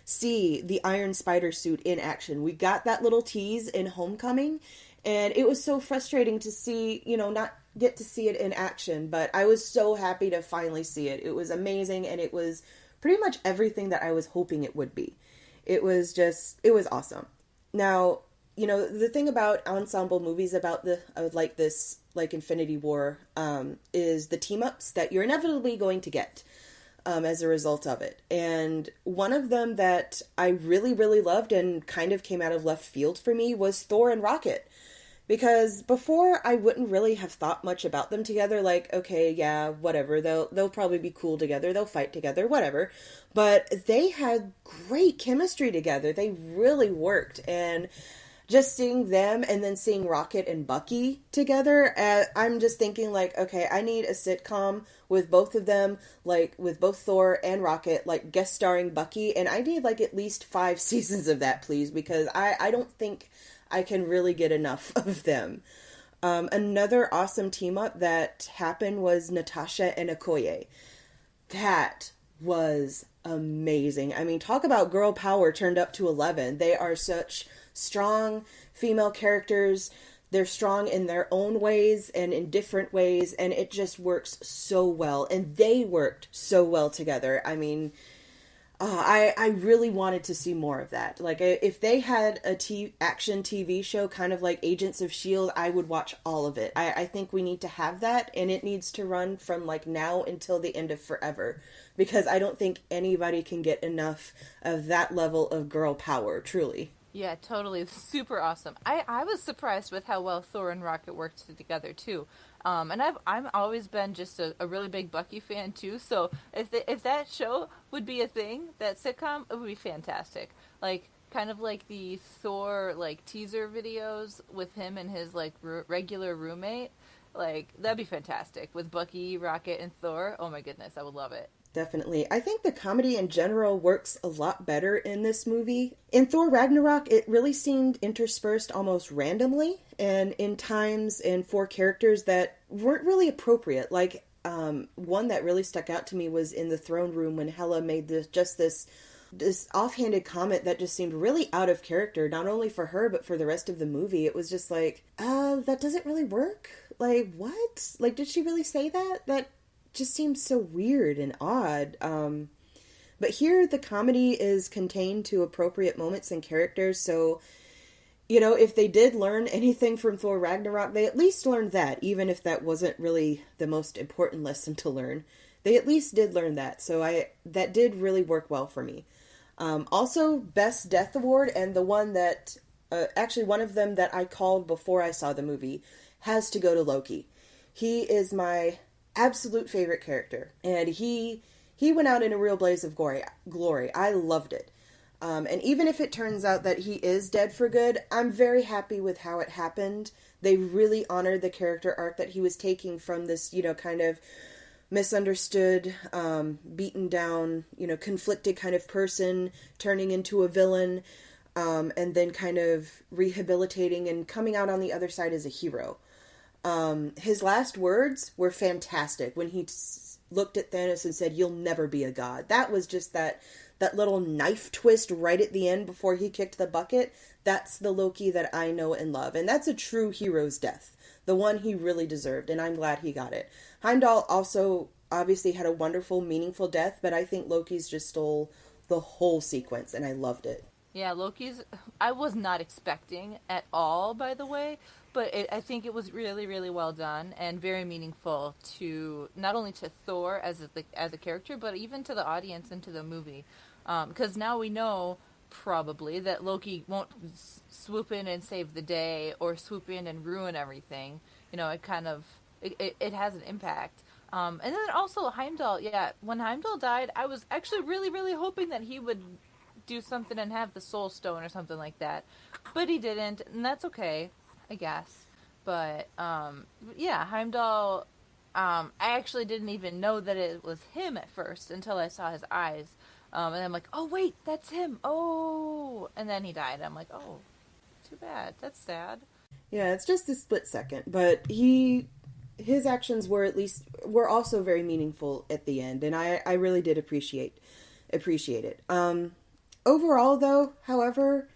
[SPEAKER 5] see the Iron Spider suit in action. We got that little tease in Homecoming, and it was so frustrating to see, not get to see it in action, but I was so happy to finally see it. It was amazing, and it was pretty much everything that I was hoping it would be. It was awesome. Now, the thing about ensemble movies about like Infinity War, is the team-ups that you're inevitably going to get as a result of it. And one of them that I really, really loved and kind of came out of left field for me was Thor and Rocket. Because before, I wouldn't really have thought much about them together. Like, okay, yeah, whatever. They'll probably be cool together. They'll fight together, whatever. But they had great chemistry together. They really worked. And just seeing them and then seeing Rocket and Bucky together, I'm just thinking, like, okay, I need a sitcom with both of them, like, with both Thor and Rocket, like, guest starring Bucky. And I need, like, at least 5 seasons of that, please. Because I don't think I can really get enough of them. Another awesome team up that happened was Natasha and Okoye. That was amazing. I mean, talk about girl power turned up to 11. They are such strong female characters. They're strong in their own ways and in different ways, and it just works so well. And they worked so well together. I mean, I really wanted to see more of that. Like, if they had action TV show kind of like Agents of S.H.I.E.L.D., I would watch all of it. I think we need to have that, and it needs to run from, like, now until the end of forever. Because I don't think anybody can get enough of that level of girl power, truly.
[SPEAKER 4] Yeah, totally. Super awesome. I was surprised with how well Thor and Rocket worked together too. And I'm always been just a really big Bucky fan too. So if that show would be a thing, that sitcom, it would be fantastic. Like kind of like the Thor like teaser videos with him and his like regular roommate. Like that'd be fantastic with Bucky, Rocket, and Thor. Oh my goodness, I would love it.
[SPEAKER 5] Definitely. I think the comedy in general works a lot better in this movie. In Thor Ragnarok, it really seemed interspersed almost randomly and in times and for characters that weren't really appropriate. Like, one that really stuck out to me was in the throne room when Hela made this offhanded comment that just seemed really out of character, not only for her, but for the rest of the movie. It was just like, that doesn't really work. Like, what? Like, did she really say that? That just seems so weird and odd. But here the comedy is contained to appropriate moments and characters, so, you know, if they did learn anything from Thor Ragnarok, they at least learned that, even if that wasn't really the most important lesson to learn. They at least did learn that, so that did really work well for me. Also, Best Death Award, and the one that, actually one of them that I called before I saw the movie, has to go to Loki. He is my absolute favorite character, and he went out in a real blaze of glory. I loved it. And even if it turns out that he is dead for good, I'm very happy with how it happened. They really honored the character arc that he was taking from this, you know, kind of misunderstood, beaten down, you know, conflicted kind of person, turning into a villain, and then kind of rehabilitating and coming out on the other side as a hero. His last words were fantastic when he looked at Thanos and said, "You'll never be a god." That was just that little knife twist right at the end before he kicked the bucket. That's the Loki that I know and love. And that's a true hero's death. The one he really deserved, and I'm glad he got it. Heimdall also obviously had a wonderful, meaningful death, but I think Loki's just stole the whole sequence, and I loved it.
[SPEAKER 4] Yeah, Loki's, I was not expecting at all, by the way, but I think it was really, really well done and very meaningful to, not only to Thor as a character, but even to the audience and to the movie. Because now we know, probably, that Loki won't swoop in and save the day or swoop in and ruin everything. You know, it has an impact. And then also Heimdall, yeah, when Heimdall died, I was actually really, really hoping that he would do something and have the Soul Stone or something like that. But he didn't, and that's okay, I guess. But, yeah, Heimdall, I actually didn't even know that it was him at first until I saw his eyes. And I'm like, oh, wait, that's him. Oh, and then he died. I'm like, oh, too bad. That's sad.
[SPEAKER 5] Yeah, it's just a split second, but his actions were also very meaningful at the end, and I really did appreciate it. Overall, though, however,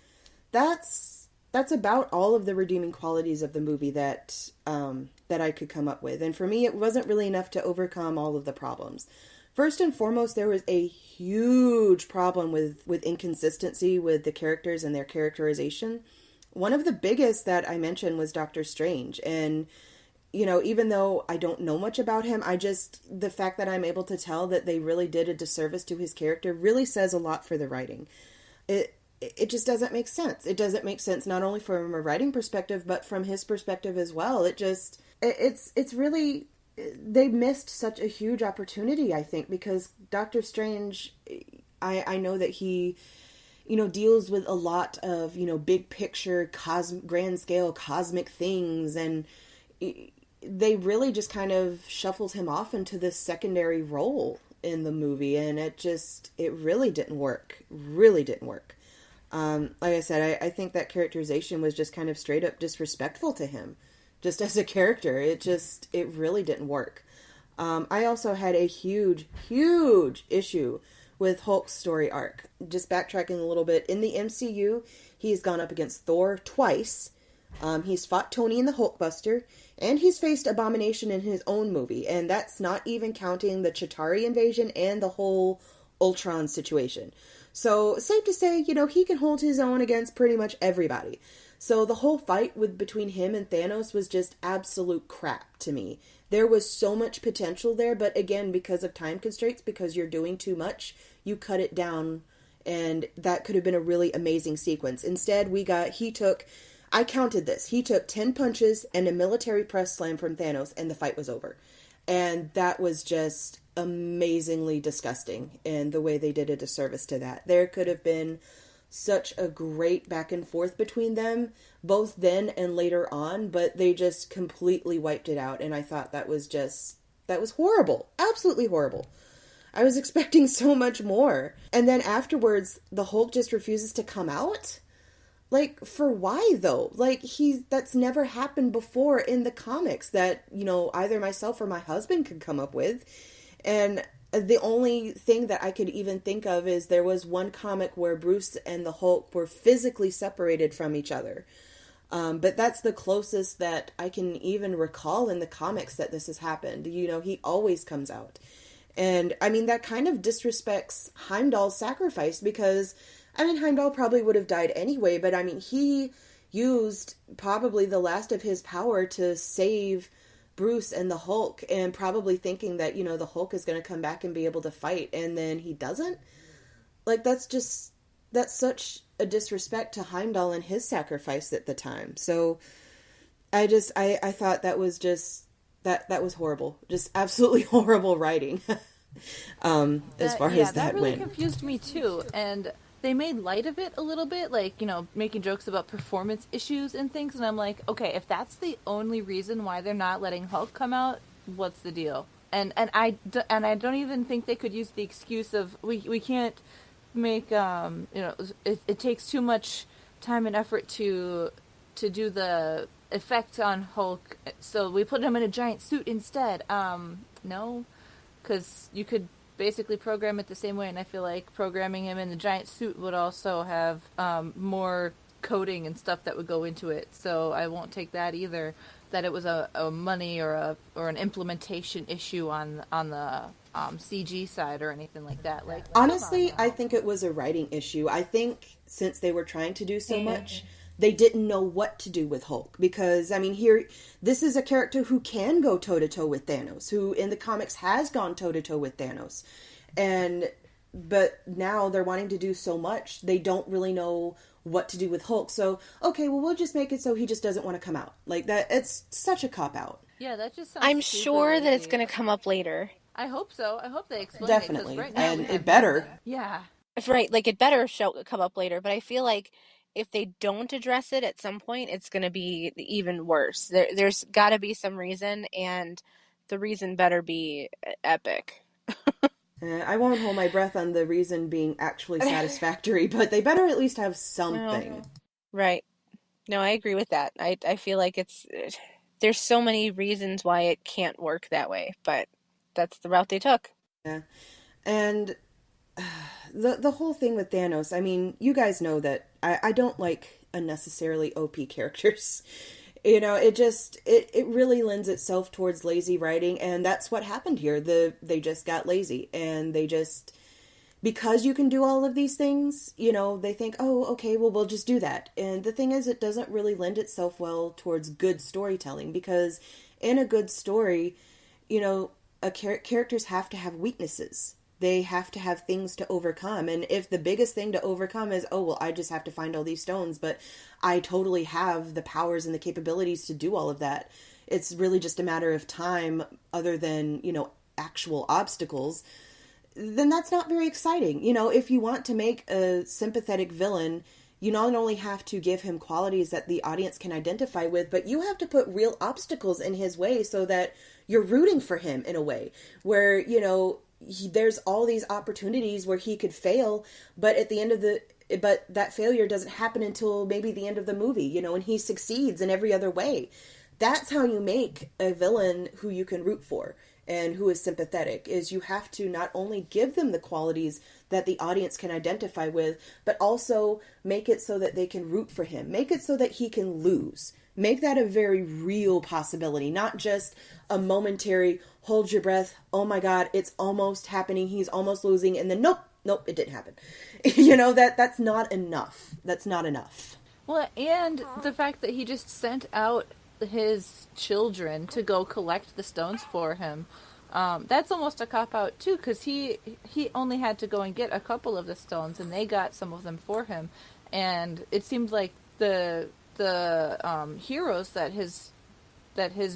[SPEAKER 5] that's about all of the redeeming qualities of the movie that I could come up with, and for me, it wasn't really enough to overcome all of the problems. First and foremost, there was a huge problem with inconsistency with the characters and their characterization. One of the biggest that I mentioned was Doctor Strange, and you know, even though I don't know much about him, the fact that I'm able to tell that they really did a disservice to his character really says a lot for the writing. It just doesn't make sense. It doesn't make sense not only from a writing perspective, but from his perspective as well. It's really, they missed such a huge opportunity, I think, because Doctor Strange, I know that he, you know, deals with a lot of, you know, big picture, grand scale cosmic things, and they really just kind of shuffled him off into this secondary role in the movie, and it really didn't work. Really didn't work. Like I said, I think that characterization was just kind of straight up disrespectful to him, just as a character. It really didn't work. I also had a huge issue with Hulk's story arc. Just backtracking a little bit, in the MCU, he's gone up against Thor twice. He's fought Tony in the Hulkbuster, and he's faced Abomination in his own movie, and that's not even counting the Chitauri invasion and the whole Ultron situation. So, safe to say, you know, he can hold his own against pretty much everybody. So the whole fight between him and Thanos was just absolute crap to me. There was so much potential there, but again, because of time constraints, because you're doing too much, you cut it down and that could have been a really amazing sequence. Instead, I counted this, he took 10 punches and a military press slam from Thanos, and the fight was over. And that was just amazingly disgusting, and the way they did a disservice to that. There could have been such a great back and forth between them, both then and later on, but they just completely wiped it out, and I thought that was horrible. Absolutely horrible. I was expecting so much more. And then afterwards, the Hulk just refuses to come out? Like, for why, though? Like, that's never happened before in the comics that, either myself or my husband could come up with. And the only thing that I could even think of is there was one comic where Bruce and the Hulk were physically separated from each other. But that's the closest that I can even recall in the comics that this has happened. He always comes out. And, that kind of disrespects Heimdall's sacrifice because, Heimdall probably would have died anyway, but, he used probably the last of his power to save Bruce and the Hulk, and probably thinking that, the Hulk is going to come back and be able to fight, and then he doesn't. Like, that's such a disrespect to Heimdall and his sacrifice at the time. So, I thought that was just... That was horrible. Just absolutely horrible writing. As far as that
[SPEAKER 4] really
[SPEAKER 5] went.
[SPEAKER 4] Confused me too. And they made light of it a little bit, like, making jokes about performance issues and things. And I'm like, okay, if that's the only reason why they're not letting Hulk come out, what's the deal? And I don't even think they could use the excuse of we can't make it takes too much time and effort to do the effect on Hulk, so we put him in a giant suit instead. No, because you could basically program it the same way, and I feel like programming him in the giant suit would also have more coding and stuff that would go into it, so I won't take that either, that it was a money or an implementation issue on the CG side or anything like that. Like,
[SPEAKER 5] honestly, I think it was a writing issue. I think since they were trying to do so much, they didn't know what to do with Hulk, because, this is a character who can go toe-to-toe with Thanos, who in the comics has gone toe-to-toe with Thanos, but now they're wanting to do so much, they don't really know what to do with Hulk, so, okay, well, we'll just make it so he just doesn't want to come out. Like, that, it's such a cop-out.
[SPEAKER 4] Yeah, that just sounds
[SPEAKER 3] I'm
[SPEAKER 4] stupid.
[SPEAKER 3] sure that it's going to come up later.
[SPEAKER 4] I hope so. I hope they explain
[SPEAKER 5] Definitely,
[SPEAKER 4] it. Right now
[SPEAKER 5] and it better.
[SPEAKER 4] Yeah.
[SPEAKER 3] Right, like, it better come up later, but I feel like if they don't address it at some point, it's going to be even worse. There's got to be some reason, and the reason better be epic.
[SPEAKER 5] I won't hold my breath on the reason being actually satisfactory, but they better at least have something.
[SPEAKER 3] Right. No, I agree with that. I feel like there's so many reasons why it can't work that way, but that's the route they took.
[SPEAKER 5] Yeah. And the whole thing with Thanos, you guys know that I don't like unnecessarily OP characters. It really lends itself towards lazy writing, and that's what happened here. They just got lazy, and because you can do all of these things, they think, oh, okay, well, we'll just do that. And the thing is, it doesn't really lend itself well towards good storytelling, because in a good story, characters have to have weaknesses. They have to have things to overcome. And if the biggest thing to overcome is, oh, well, I just have to find all these stones, but I totally have the powers and the capabilities to do all of that. It's really just a matter of time other than, actual obstacles. Then that's not very exciting. If you want to make a sympathetic villain, you not only have to give him qualities that the audience can identify with, but you have to put real obstacles in his way so that you're rooting for him in a way where, there's all these opportunities where he could fail, but at the end of but that failure doesn't happen until maybe the end of the movie, and he succeeds in every other way. That's how you make a villain who you can root for and who is sympathetic, is you have to not only give them the qualities that the audience can identify with, but also make it so that they can root for him. Make it so that he can lose. Make that a very real possibility, not just a momentary, hold your breath, oh my God, it's almost happening, he's almost losing, and then nope, it didn't happen. That's not enough. That's not enough.
[SPEAKER 4] Well, and the fact that he just sent out his children to go collect the stones for him That's almost a cop out too, because he only had to go and get a couple of the stones, and they got some of them for him. And it seemed like the heroes that his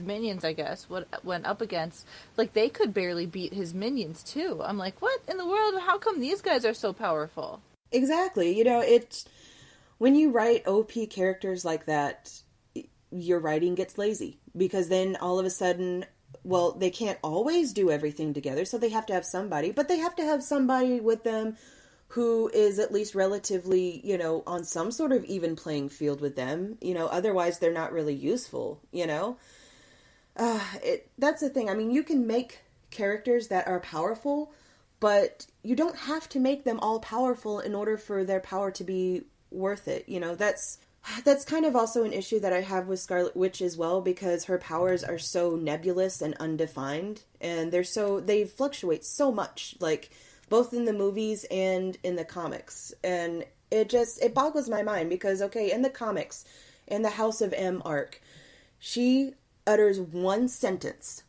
[SPEAKER 4] minions, I guess, went up against, like, they could barely beat his minions too. I'm like, what in the world? How come these guys are so powerful?
[SPEAKER 5] Exactly. It's when you write OP characters like that, your writing gets lazy, because then all of a sudden, well, they can't always do everything together, so they have to have somebody, but they have to have somebody with them who is at least relatively, on some sort of even playing field with them, otherwise they're not really useful, That's the thing. I mean, you can make characters that are powerful, but you don't have to make them all powerful in order for their power to be worth it. That's kind of also an issue that I have with Scarlet Witch as well, because her powers are so nebulous and undefined, and they fluctuate so much, like, both in the movies and in the comics. And it boggles my mind, because, okay, in the comics, in the House of M arc, she utters one sentence.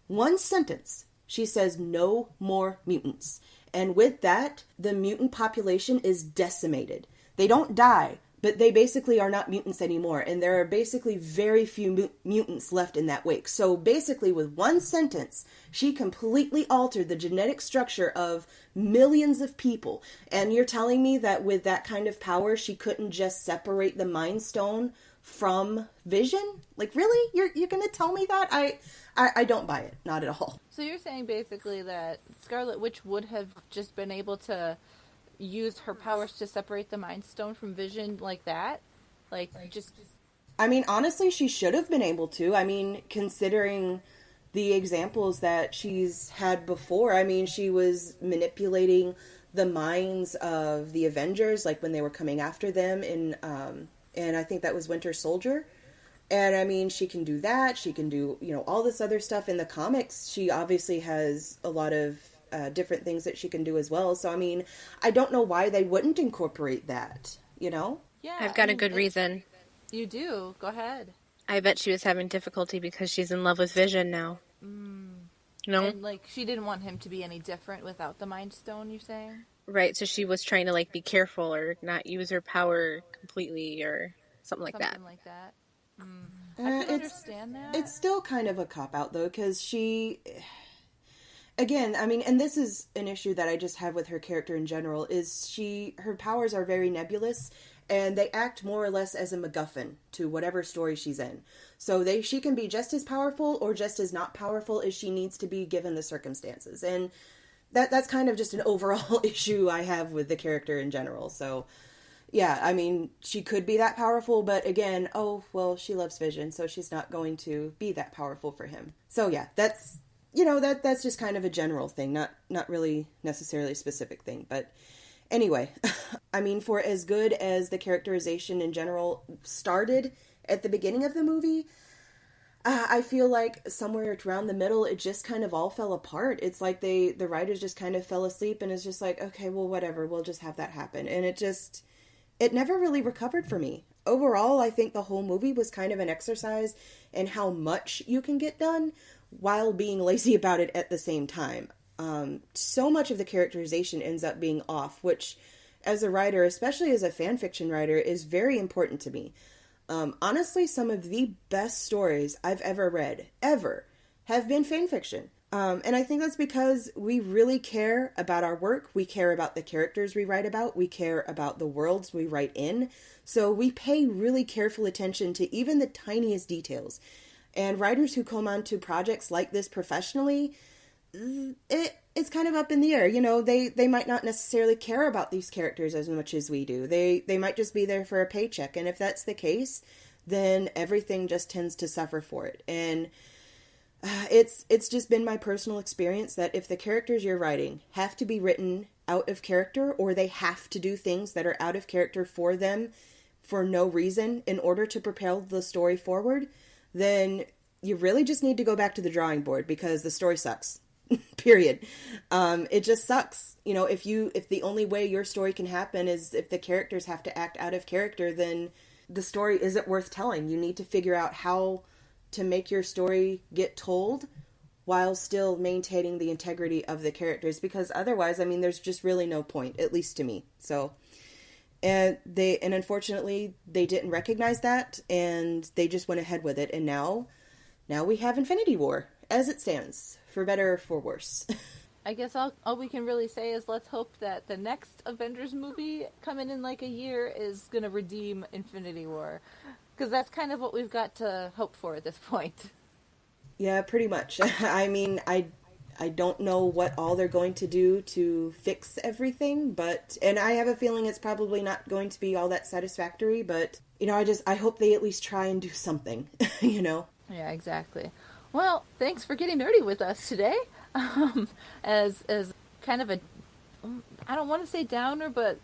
[SPEAKER 5] She says, "No more mutants." And with that, the mutant population is decimated. They don't die, but they basically are not mutants anymore. And there are basically very few mutants left in that wake. So basically, with one sentence, she completely altered the genetic structure of millions of people. And you're telling me that with that kind of power, she couldn't just separate the Mind Stone from Vision? Like, really? You're going to tell me that? I don't buy it. Not at all.
[SPEAKER 4] So you're saying basically that Scarlet Witch would have just been able to use her powers to separate the Mind Stone from Vision like that?
[SPEAKER 5] I mean, honestly, she should have been able to. I mean, considering the examples that she's had before. I mean, she was manipulating the minds of the Avengers, like when they were coming after them and I think that was Winter Soldier. And I mean, she can do that. She can do, all this other stuff in the comics. She obviously has a lot of different things that she can do as well. So, I mean, I don't know why they wouldn't incorporate that,
[SPEAKER 4] Yeah.
[SPEAKER 3] I've got a good reason.
[SPEAKER 4] You do. Go ahead.
[SPEAKER 3] I bet she was having difficulty because she's in love with Vision now. No?
[SPEAKER 4] And, she didn't want him to be any different without the Mind Stone, you're saying?
[SPEAKER 3] Right, so she was trying to, be careful or not use her power completely or something like that.
[SPEAKER 4] Something like that. I can understand that.
[SPEAKER 5] It's still kind of a cop-out, though, because she... Again, I mean, and this is an issue that I just have with her character in general, is her powers are very nebulous, and they act more or less as a MacGuffin to whatever story she's in. So she can be just as powerful or just as not powerful as she needs to be given the circumstances. And that's kind of just an overall issue I have with the character in general. So, yeah, I mean, she could be that powerful, but again, she loves Vision, so she's not going to be that powerful for him. So, yeah, that's... that's just kind of a general thing, not really necessarily a specific thing. But anyway, I mean, for as good as the characterization in general started at the beginning of the movie, I feel like somewhere around the middle, it just kind of all fell apart. It's like the writers just kind of fell asleep and it's just like, okay, well, whatever, we'll just have that happen. And it never really recovered for me. Overall, I think the whole movie was kind of an exercise in how much you can get done while being lazy about it at the same time. So much of the characterization ends up being off, which as a writer, especially as a fan fiction writer, is very important to me. Honestly, some of the best stories I've ever read, have been fan fiction. And I think that's because we really care about our work. We care about the characters we write about. We care about the worlds we write in. So we pay really careful attention to even the tiniest details. And writers who come onto projects like this professionally, it's kind of up in the air. They might not necessarily care about these characters as much as we do. They might just be there for a paycheck. And if that's the case, then everything just tends to suffer for it. And it's just been my personal experience that if the characters you're writing have to be written out of character, or they have to do things that are out of character for them for no reason in order to propel the story forward, then you really just need to go back to the drawing board, because the story sucks. Period. It just sucks. If the only way your story can happen is if the characters have to act out of character, then the story isn't worth telling. You need to figure out how to make your story get told while still maintaining the integrity of the characters, because otherwise, I mean, there's just really no point, at least to me. So, and unfortunately they didn't recognize that, and they just went ahead with it, and now we have Infinity War as it stands, for better or for worse.
[SPEAKER 4] I guess all we can really say is let's hope that the next Avengers movie coming in like a year is going to redeem Infinity War. Because that's kind of what we've got to hope for at this point.
[SPEAKER 5] Yeah, pretty much. I mean, I don't know what all they're going to do to fix everything, and I have a feeling it's probably not going to be all that satisfactory, but, I hope they at least try and do something,
[SPEAKER 4] Yeah, exactly. Well, thanks for getting nerdy with us today. As kind of a, I don't want to say downer, but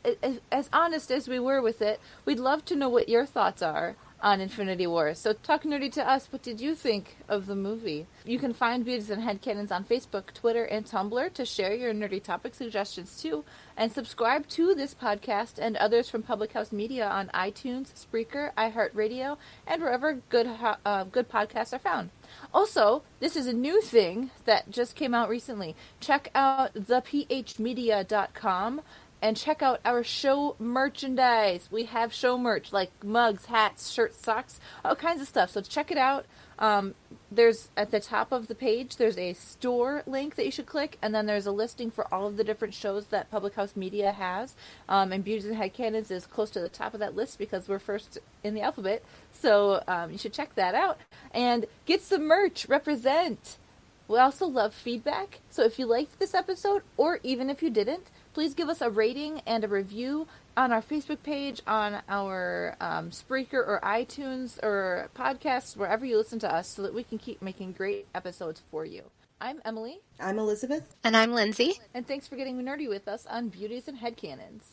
[SPEAKER 4] as honest as we were with it, we'd love to know what your thoughts are on Infinity War. So talk nerdy to us. What did you think of the movie? You can find Beauties and Headcanons on Facebook, Twitter, and Tumblr to share your nerdy topic suggestions too. And subscribe to this podcast and others from Public House Media on iTunes, Spreaker, iHeartRadio, and wherever good podcasts are found. Also, this is a new thing that just came out recently. Check out thephmedia.com and check out our show merchandise. We have show merch like mugs, hats, shirts, socks, all kinds of stuff. So check it out. There's at the top of the page, there's a store link that you should click, and then there's a listing for all of the different shows that Public House Media has. And Beauties and Headcanons is close to the top of that list because we're first in the alphabet. So you should check that out and get some merch. Represent. We also love feedback. So if you liked this episode, or even if you didn't, please give us a rating and a review on our Facebook page, on our Spreaker or iTunes or podcasts, wherever you listen to us, so that we can keep making great episodes for you. I'm Emily.
[SPEAKER 5] I'm Elisabeth.
[SPEAKER 3] And I'm Lindsay.
[SPEAKER 4] And thanks for getting nerdy with us on Beauties and Headcanons.